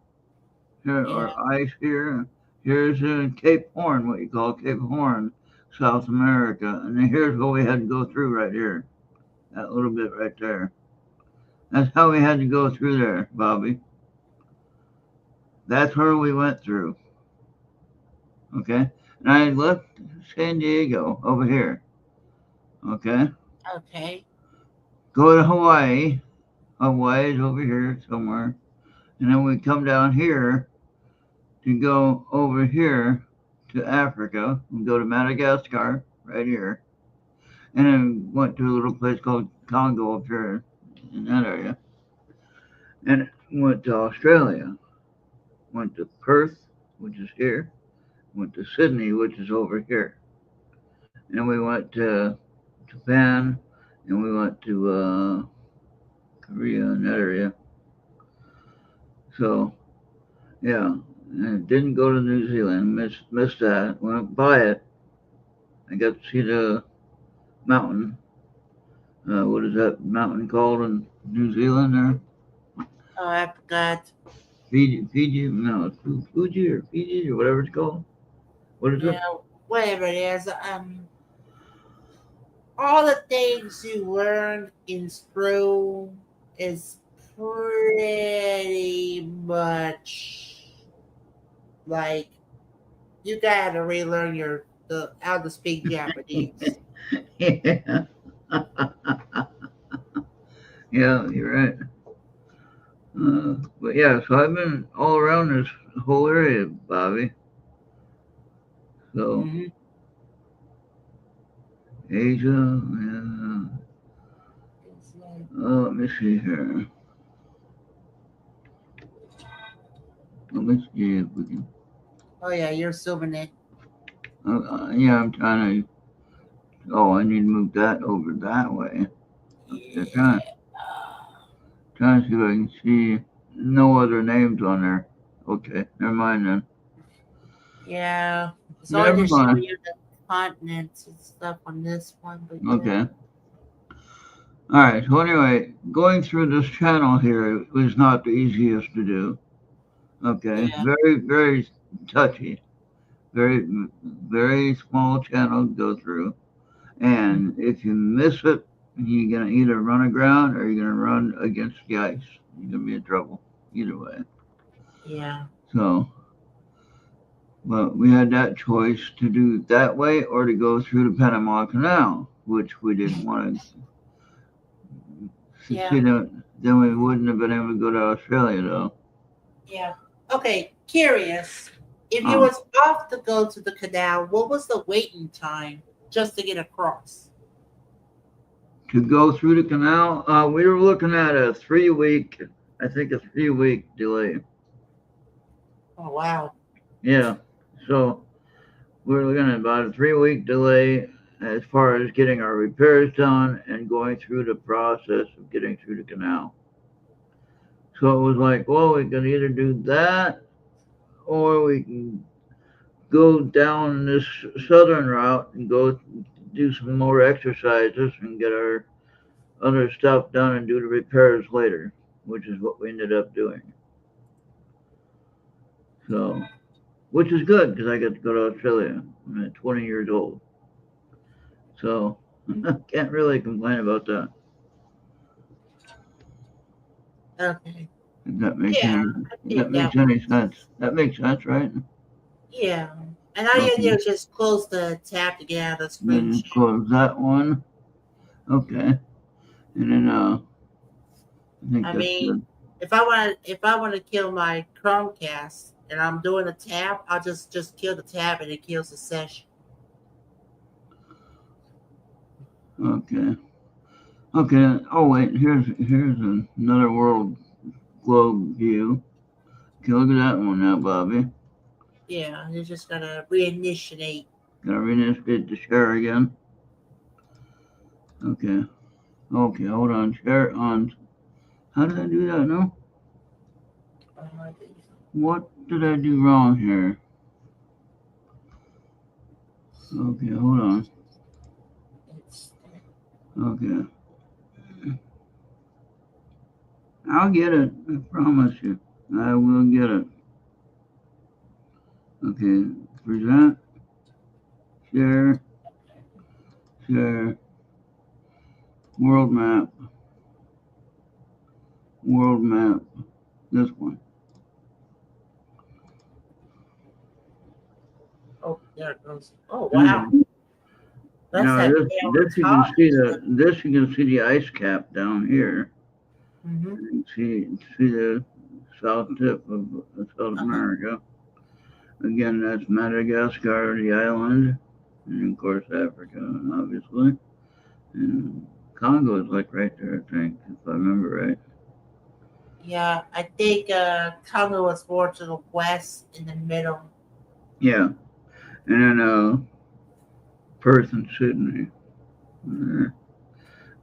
Here, Yeah. or ice here. Here's Cape Horn, what you call Cape Horn, South America. And then here's what we had to go through right here. That little bit right there. That's how we had to go through there, Bobby. That's where we went through. Okay? And I left San Diego over here. Okay? Okay. Go to Hawaii. Hawaii is over here somewhere. And then we come down here to go over here to Africa. We go to Madagascar right here. And then went to a little place called Congo up here in that area. And went to Australia. Went to Perth, which is here. Went to Sydney, which is over here. And we went to Japan, and we went to Korea in that area. So, yeah. And didn't go to New Zealand. Missed that. Went by it. I got to see the mountain. What is that mountain called in New Zealand there? Oh, I forgot. Fiji, no, Fuji or Fiji or whatever it's called. What is it? Yeah, whatever it is. All the things you learn in school is pretty much like you gotta relearn how to speak Japanese. Yeah. Yeah, you're right. But yeah, so I've been all around this whole area, Bobby. So Hmm. Asia, yeah. Let me see here. Let me see if we can. Oh yeah, you're zooming it. Yeah, I'm trying to. Oh, I need to move that over that way. Okay, Yeah. trying to see if I can see no other names on there. Okay, never mind then. Yeah. It's only Never to show mind. you the continents and stuff on this one, but yeah. Okay. All right. So anyway, going through this channel here was not the easiest to do. Okay. Yeah. Very, very touchy. Very, very small channel to go through. Mhm. And if you miss it, you're gonna either run aground or you're gonna run against the ice. You're gonna be in trouble either way. Yeah. So, but we had that choice to do it that way or to go through the Panama Canal, which we didn't want to. Yeah. You know, then we wouldn't have been able to go to Australia though. Yeah. Okay. Curious. If you Oh, was off to go to the canal, what was the waiting time just to get across? to go through the canal, we were looking at a 3 week, I think a 3 week delay. Oh wow. Yeah. So we're looking at about a 3 week delay as far as getting our repairs done and going through the process of getting through the canal. So it was like, well, we can either do that or we can go down this southern route and go do some more exercises and get our other stuff done and do the repairs later, which is what we ended up doing. So, which is good because I get to go to Australia. I'm at 20 years old. So, can't really complain about that. Okay. If that makes Yeah, any, I if that think makes that any works. sense. That makes sense, right? Yeah. And all you do Okay. is just close the tab to get out of the screen Then share. close that one. Okay. And then I think I that's mean, good. if I want to kill my Chromecast and I'm doing a tab, I'll just kill the tab and it kills the session. Okay. Okay. Oh wait, here's another world globe view. Okay, look at that one now, Bobby. Yeah, you're just gonna reinitiate. Gotta reinitiate the share again. Okay. Okay, hold on. Share on. How did I do that? No. What did I do wrong here? Okay, hold on. Okay. I'll get it. I promise you. I will get it. Okay. Present. Share. Share. World map. World map. This one. Oh, there it goes. Oh wow, that's Now that this you can see this you can see the ice cap down here. Mm-hmm. You can see the south tip of South America. Again, that's Madagascar, the island, and of course Africa, obviously. And Congo is like right there, I think, if I remember right. Yeah, I think Congo was more to the west in the middle. Yeah, and then Perth and Sydney.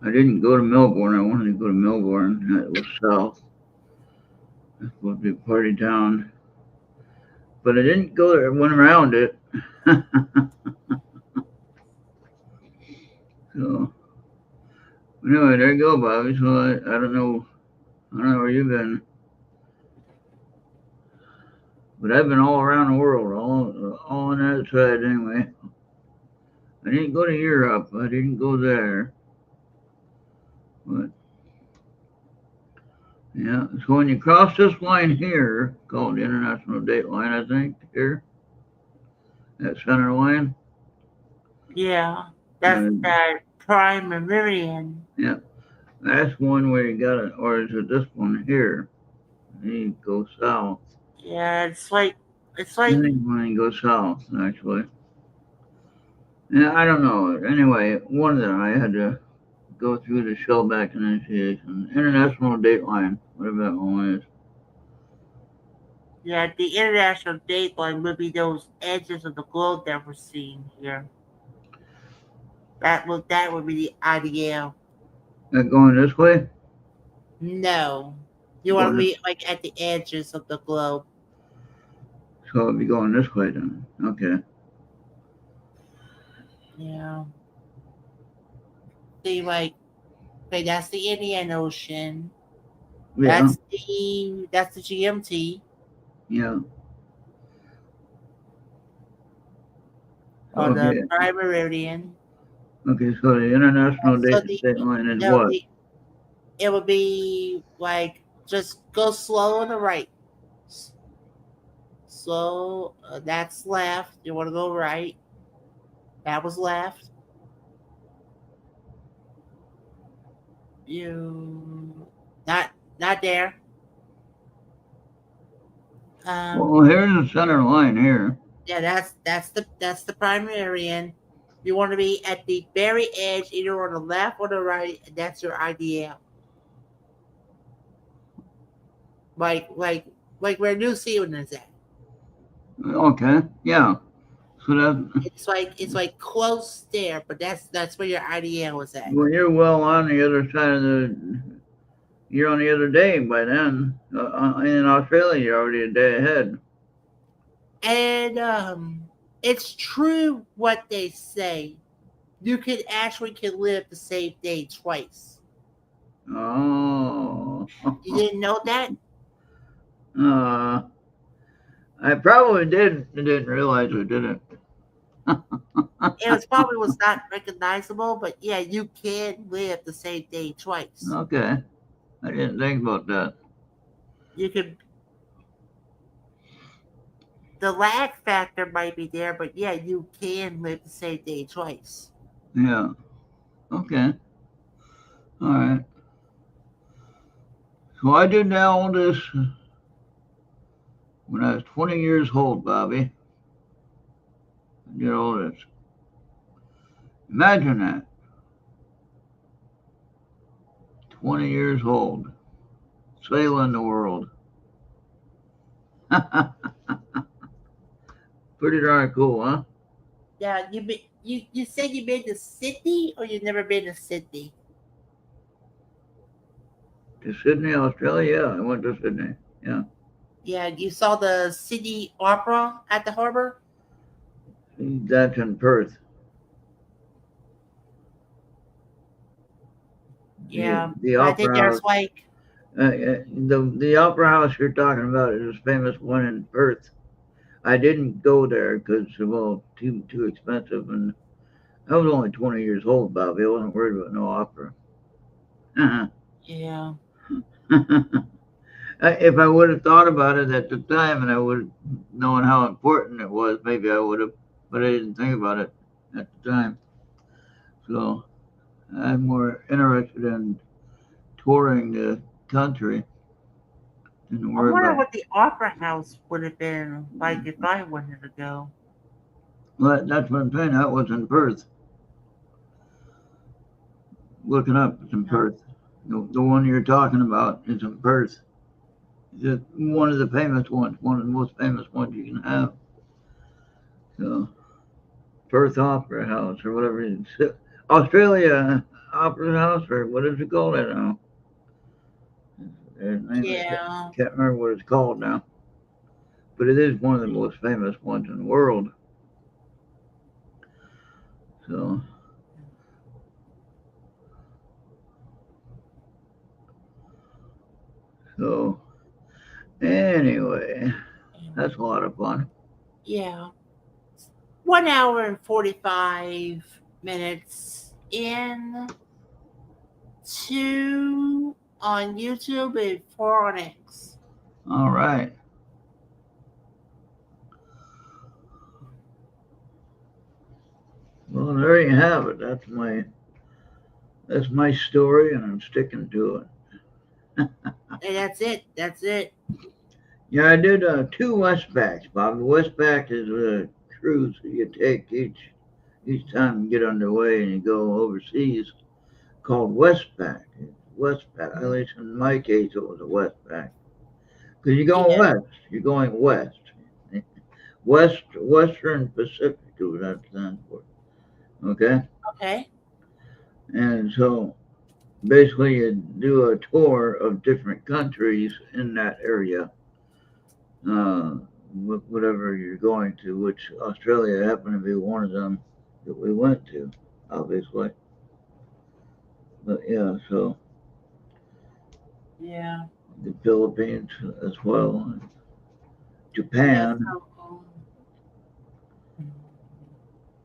I didn't go to Melbourne. I wanted to go to Melbourne. That was south. That would be a party town. But I didn't go there. I went around it. So anyway, there you go, Bobby. So I don't know where you've been, but I've been all around the world, all on that side anyway. I didn't go to Europe. I didn't go there, but yeah. So when you cross this line here, called the International Date Line, I think here, that center line. Yeah, that's that prime meridian. Yeah, that's one where you got it, or is it this one here? You go south. Yeah, it's like I think when you go south, actually. Yeah, I don't know. Anyway, one of them I had to go through the shellback initiation. International Dateline, whatever that one is. yeah, the international date line would be those edges of the globe that we're seeing here. That would be the IDL. That going this way? No, you want to be like at the edges of the globe. So it'll be going this way then. Okay. Yeah. See, like, okay, that's the Indian Ocean. Yeah. That's the GMT. Yeah. Or the prime meridian. Okay, so the International Dateline is what? It would be like just go slow on the right. Slow. That's left. You want to go right. That was left. You not there. Well, here's the center line here. Yeah, that's the prime meridian. You want to be at the very edge, either on the left or the right. That's your IDL. Like where New Zealand is at. Okay. Yeah. So that it's like close there, but that's where your IDL is at. Well, you're well on the other side of you're on the other day by then. In Australia, you're already a day ahead. And it's true what they say. You can live the same day twice. Oh. You didn't know that? I probably did. I didn't realize I didn't. It probably was not recognizable, but yeah, you can live the same day twice. Okay. I didn't think about that. You could. The lag factor might be there, but yeah, you can live the same day twice. Yeah. Okay. All right. So I did all this when I was 20 years old, Bobby. I did all this. Imagine that. 20 years old. Sailing the world. Pretty darn cool, huh? Yeah, you said you been to Sydney or you never been to Sydney? To Sydney, Australia? Yeah, I went to Sydney. Yeah. Yeah, you saw the Sydney Opera at the harbor? That's in Perth. Yeah. The I think Opera House. there's like The Opera House you're talking about is a famous one in Perth. I didn't go there because, well, too expensive, and I was only 20 years old, Bobby. I wasn't worried about no opera. yeah. If I would have thought about it at the time and I would have known how important it was, maybe I would have, but I didn't think about it at the time. So I'm more interested in touring the country than I worry wonder about. what the Opera House would have been like if I wanted to go. Well, that's what I'm saying. That was in Perth. Looking up, it's in Perth. The one you're talking about is in Perth. It's one of the famous ones, one of the most famous ones you can have. So, Perth Opera House or whatever it is. Australia Opera House or what is it called? I don't know. Yeah. Can't remember what it's called now. But it is one of the most famous ones in the world. So, so anyway, that's a lot of fun. Yeah. 1 hour and 45 minutes in, 2 on YouTube and 4 on X. All right. Well, there you have it. That's my story, and I'm sticking to it. And that's it. That's it. Yeah, I did 2 Westbacks, Bob. The Westback is a cruise that you take each time you get underway and you go overseas, called Westback. Westback. At least in my case, it was a Westback. Because you're going Yeah. west. You're going west. Western Pacific is what that stands for. Okay? Okay. And so basically you do a tour of different countries in that area. Whatever you're going to, which Australia happened to be one of them that we went to, obviously. But yeah, so Yeah. the Philippines as well, Yeah. Japan.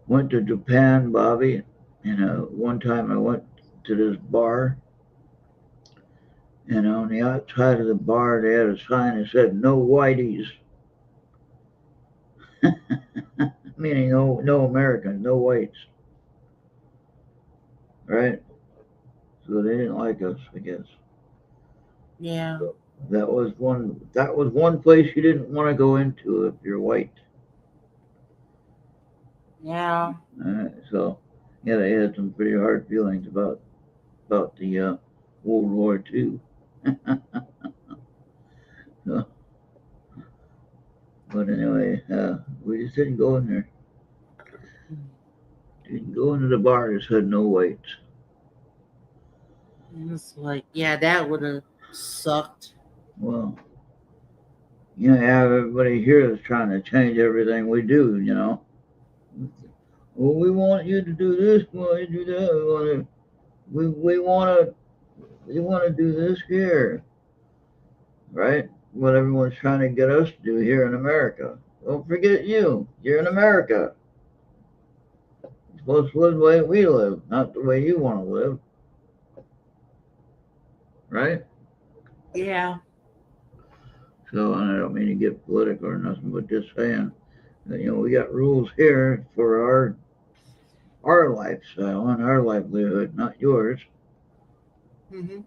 Went to Japan, Bobby. One time I went to this bar, and on the outside of the bar they had a sign that said "No whiteys," meaning no Americans, no whites, right? So they didn't like us, I guess. Yeah. So that was one place you didn't want to go into if you're white. Yeah. So yeah, they had some pretty hard feelings about the World War II. So, but anyway, we just didn't go in there. Didn't go into the bar that said no whites. It's like, yeah, that would have sucked. Well, you have everybody here that's trying to change everything we do. Well, we want you to do this. We want you to do that. We want to do this here, right? What everyone's trying to get us to do here in America. Don't forget you. You're in America. You're supposed to live the way we live, not the way you want to live, right? Yeah. So, and I don't mean to get political or nothing, but just saying that, we got rules here for our lifestyle and our livelihood, not yours. Mm-hmm.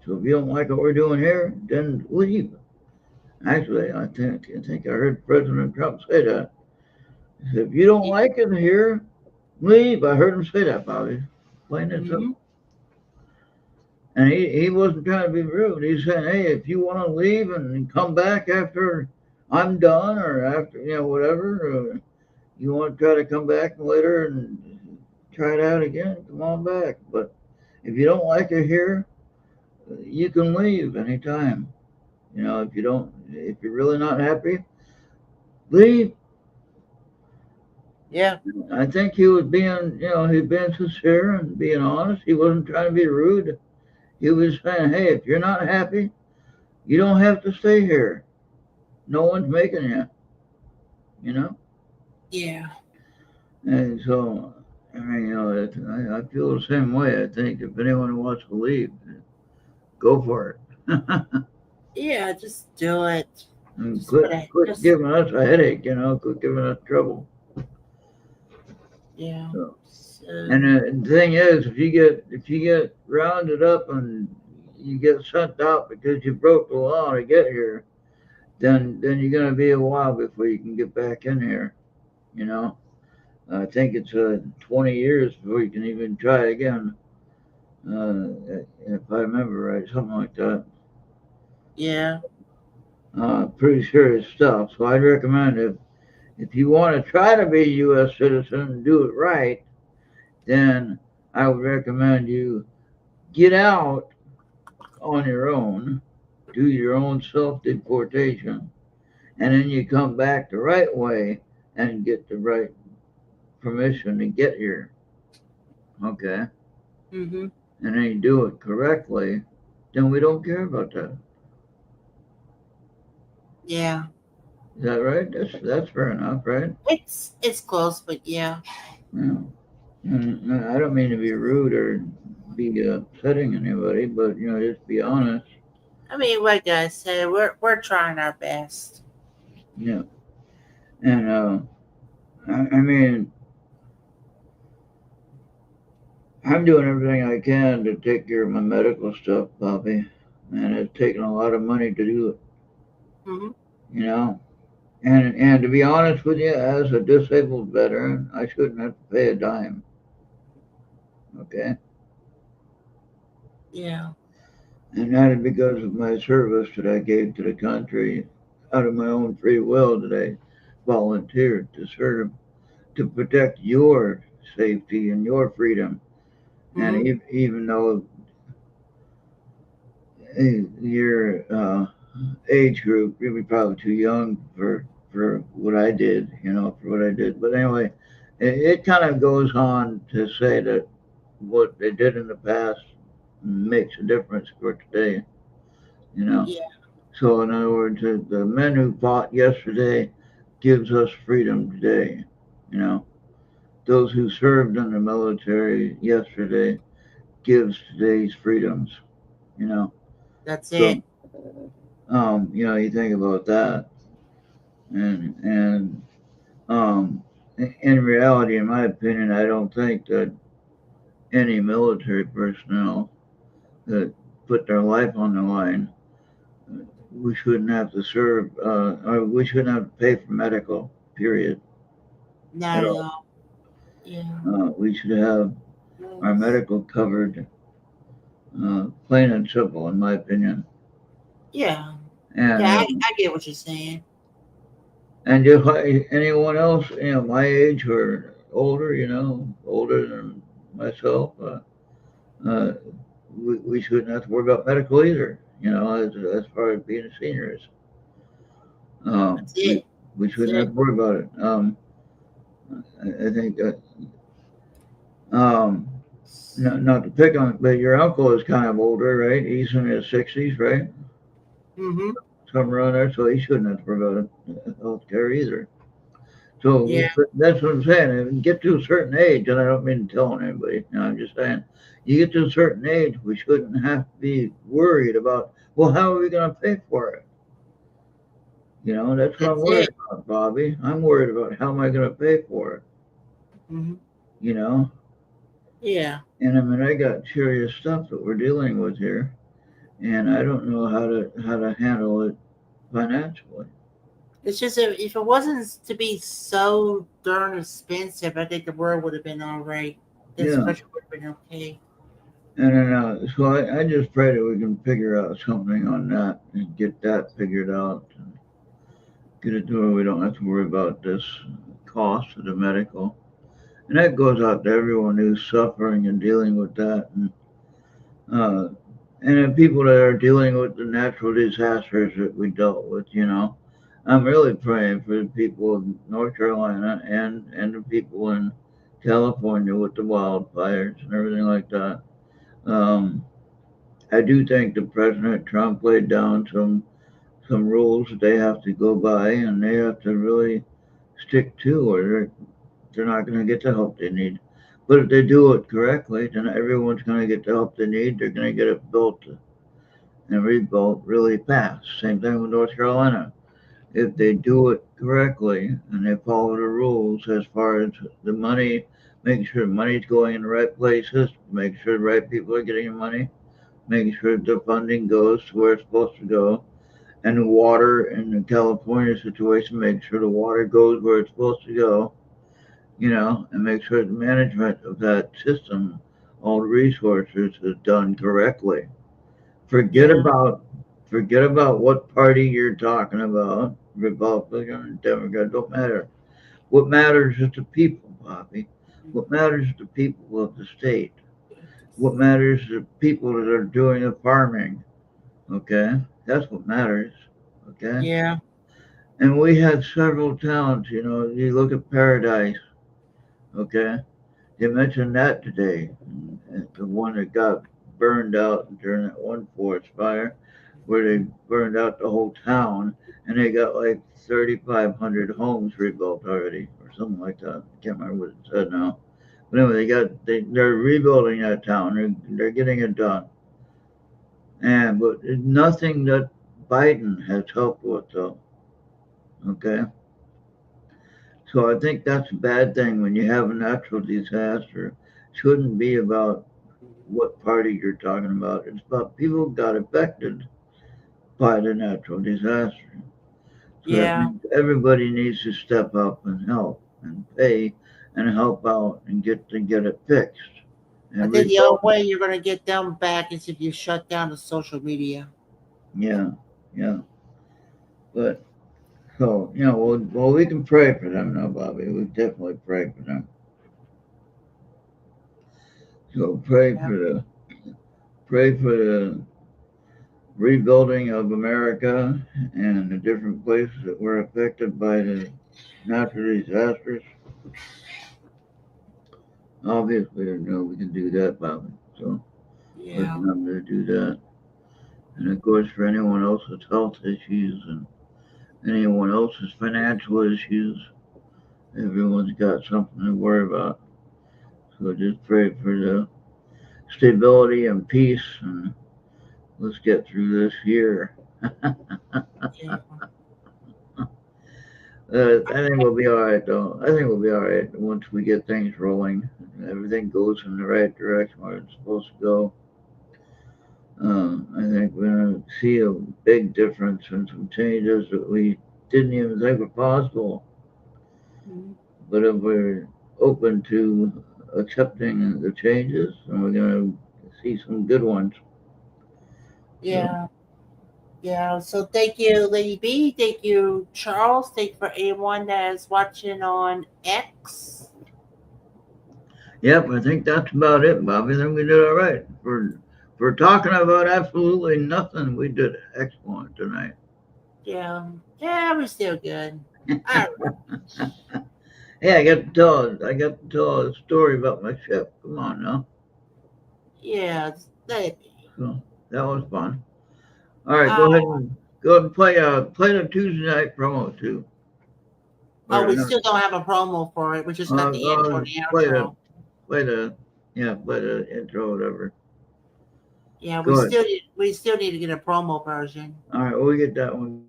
So if you don't like what we're doing here, then leave. Actually, I think I heard President Trump say that. He said, if you don't like it here, leave. I heard him say that, Bobby. Plain and Mm-hmm. simple. And he wasn't trying to be rude. He's saying, hey, if you want to leave and come back after I'm done or after, whatever, you want to try to come back later and try it out again, come on back. But if you don't like it here, you can leave anytime. If you're really not happy, leave. Yeah. I think he was he'd been sincere and being honest. He wasn't trying to be rude. He was saying, hey, if you're not happy, you don't have to stay here. No one's making you, you know? Yeah. And so, I mean, I feel the same way. I think if anyone wants to leave, go for it. Yeah, just do it. And Just quit, put it. quit Just giving us a headache, quit giving us trouble. yeah. So, So, and the thing is, if you get rounded up and you get sent out because you broke the law to get here, then you're going to be a while before you can get back in here. I think it's 20 years before you can even try again. If I remember right, something like that. yeah. Pretty serious stuff. So I'd recommend if you want to try to be a U.S. citizen and do it right, then I would recommend you get out on your own, do your own self-deportation, and then you come back the right way and get the right permission to get here. Okay? Mm-hmm. And then you do it correctly, then we don't care about that. Yeah. Is that right? That's fair enough, right? It's close, but yeah. Yeah. And I don't mean to be rude or be upsetting anybody, but just be honest. I mean, like I said, we're trying our best. Yeah. And I mean, I'm doing everything I can to take care of my medical stuff, Bobby, and it's taken a lot of money to do it. Mm-hmm. You know, and to be honest with you, as a disabled veteran, I shouldn't have to pay a dime. Okay, Yeah. and that is because of my service that I gave to the country out of my own free will that I volunteered to serve to protect your safety and your freedom. Mm-hmm. And even though your age group, you were probably too young for what I did, for what I did. But anyway, it kind of goes on to say that what they did in the past makes a difference for today, you know. Yeah. So in other words, the men who fought yesterday gives us freedom today, you know. Those who served in the military yesterday gives today's freedoms, you know. That's it. So you think about that, and in reality, in my opinion, I don't think that any military personnel that put their life on the line, we shouldn't have to serve, or we shouldn't have to pay for medical. Period. Not At at all. all. Yeah. We should have our medical covered, plain and simple, in my opinion. Yeah. And Yeah. I get what you're saying. and just like anyone else, my age or older, older than myself, uh, we shouldn't have to worry about medical either. As far as being a senior is, um, That's we it. we That's shouldn't have it. to worry about it. I think that um, not to pick on, but your uncle is kind of older, right? He's in his 60s, right? Mm-hmm. Somewhere around there, so he shouldn't have to worry about health care either. So Yeah. that's what I'm saying. If you get to a certain age, and I don't mean to tell anybody, I'm just saying, you get to a certain age, we shouldn't have to be worried about, well, how are we going to pay for it? That's what I'm That's worried it. about, Bobby. I'm worried about how am I going to pay for it, Mm-hmm. you know? Yeah. And I mean, I got serious stuff that we're dealing with here, and I don't know how to handle it financially. It's just if it wasn't to be so darn expensive, I think the world would have been all right. This Yeah. country would have been okay. And then, so I just pray that we can figure out something on that and get that figured out. And get it to where we don't have to worry about this cost of the medical. And that goes out to everyone who's suffering and dealing with that. Uh, and the people that are dealing with the natural disasters that we dealt with, you know. I'm really praying for the people of North Carolina and the people in California with the wildfires and everything like that. I do think that President Trump laid down some rules that they have to go by, and they have to really stick to, or they're not going to get the help they need. But if they do it correctly, then everyone's going to get the help they need. They're going to get it built and rebuilt really fast. Same thing with North Carolina. If they do it correctly and they follow the rules as far as the money, making sure the money's going in the right places, make sure the right people are getting the money, making sure the funding goes to where it's supposed to go, and the water in the California situation, make sure the water goes where it's supposed to go, you know, and make sure the management of that system, all the resources, is done correctly. Forget about what party you're talking about, Republican or Democrat, don't matter. What matters is the people, Bobby. What matters is the people of the state. What matters is the people that are doing the farming. Okay? That's what matters. Okay? Yeah. And we had several towns, you know, you look at Paradise, okay? You mentioned that today. The one that got burned out during that one forest fire where they burned out the whole town and they got like 3,500 homes rebuilt already or something like that. I can't remember what it said now. But anyway, they're rebuilding that town. They're getting it done. But nothing that Biden has helped with though. Okay. So I think that's a bad thing when you have a natural disaster. It shouldn't be about what party you're talking about. It's about people who got affected by the natural disaster. So Yeah. everybody needs to step up and help and pay and help out and get it fixed. I think the only way you're going to get them back is if you shut down the social media. Yeah, yeah. But so, you know, well, we can pray for them now, Bobby. We definitely pray for them. So pray for the rebuilding of America and the different places that were affected by the natural disasters. Obviously, you know, we can do that, Bobby. So let's remember to do that. And of course, for anyone else's health issues and anyone else's financial issues, everyone's got something to worry about. So just pray for the stability and peace, and let's get through this year. I think we'll be all right, though. I think we'll be all right once we get things rolling. Everything goes in the right direction where it's supposed to go. I think we're going to see a big difference and some changes that we didn't even think were possible. Mm-hmm. But if we're open to accepting the changes, and we're going to see some good ones. Yeah. Yeah, so thank you, Lady B. Thank you, Charles. Thank you for anyone that is watching on X. Yep, I think that's about it, Bobby. I think we did all right. For talking about absolutely nothing, we did excellent tonight. Yeah, we're still good. All right. Hey, I got to tell a story about my ship. Come on now. Yeah, so that was fun. All right, go ahead and play the Tuesday night promo too. We still don't have a promo for it. We just got the intro and the outro. Play the intro, whatever. Yeah, we still need to get a promo version. All right, we'll get that one.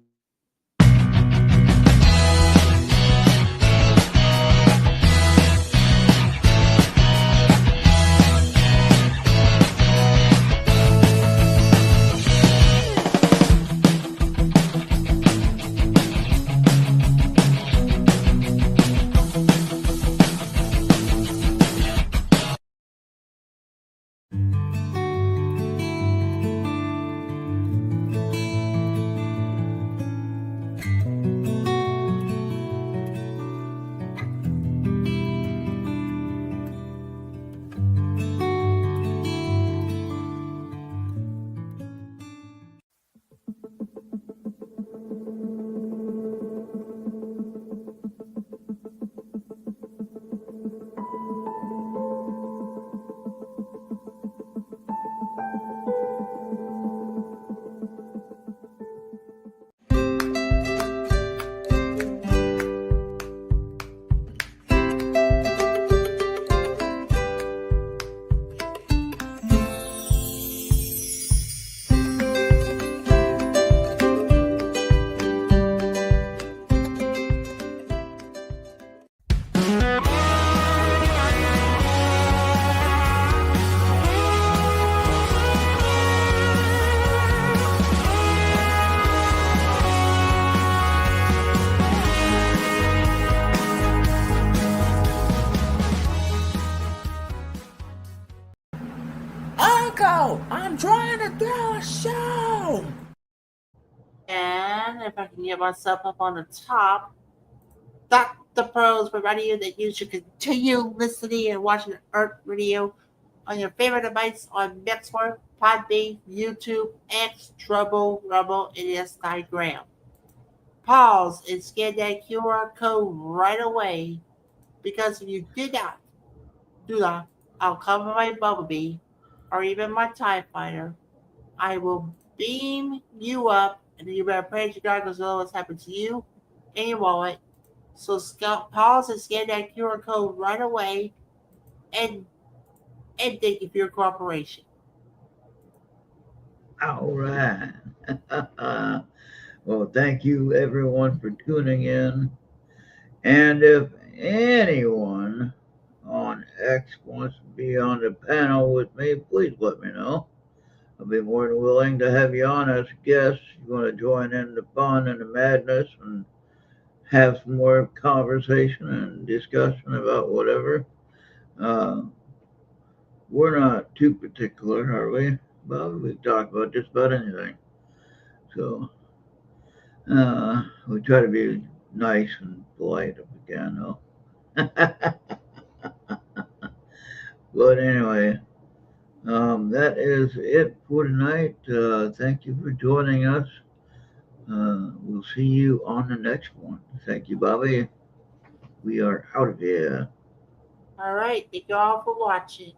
Uncle, I'm trying to throw a show. And if I can get myself up on the top, that's the pros providing you that you should continue listening and watching Errt Radio on your favorite device on Mixer, Podbean, YouTube, X, Trouble, Rumble, and Instagram. Pause and scan that QR code right away because if you did not do that, I'll cover my Bumblebee or even my TIE Fighter. I will beam you up and you better pray to God because what's happened to you and your wallet. So pause and scan that QR code right away and thank you for your cooperation. All right. Well, thank you everyone for tuning in. And if anyone on X wants to be on the panel with me, please let me know. I'll be more than willing to have you on as a guest. You want to join in the fun and the madness and have some more conversation and discussion about whatever. We're not too particular, are we? Well, we talk about just about anything. So we try to be nice and polite if we can, though. But anyway, that is it for tonight. Thank you for joining us. We'll see you on the next one. Thank you, Bobby. We are out of here. All right. Thank you all for watching.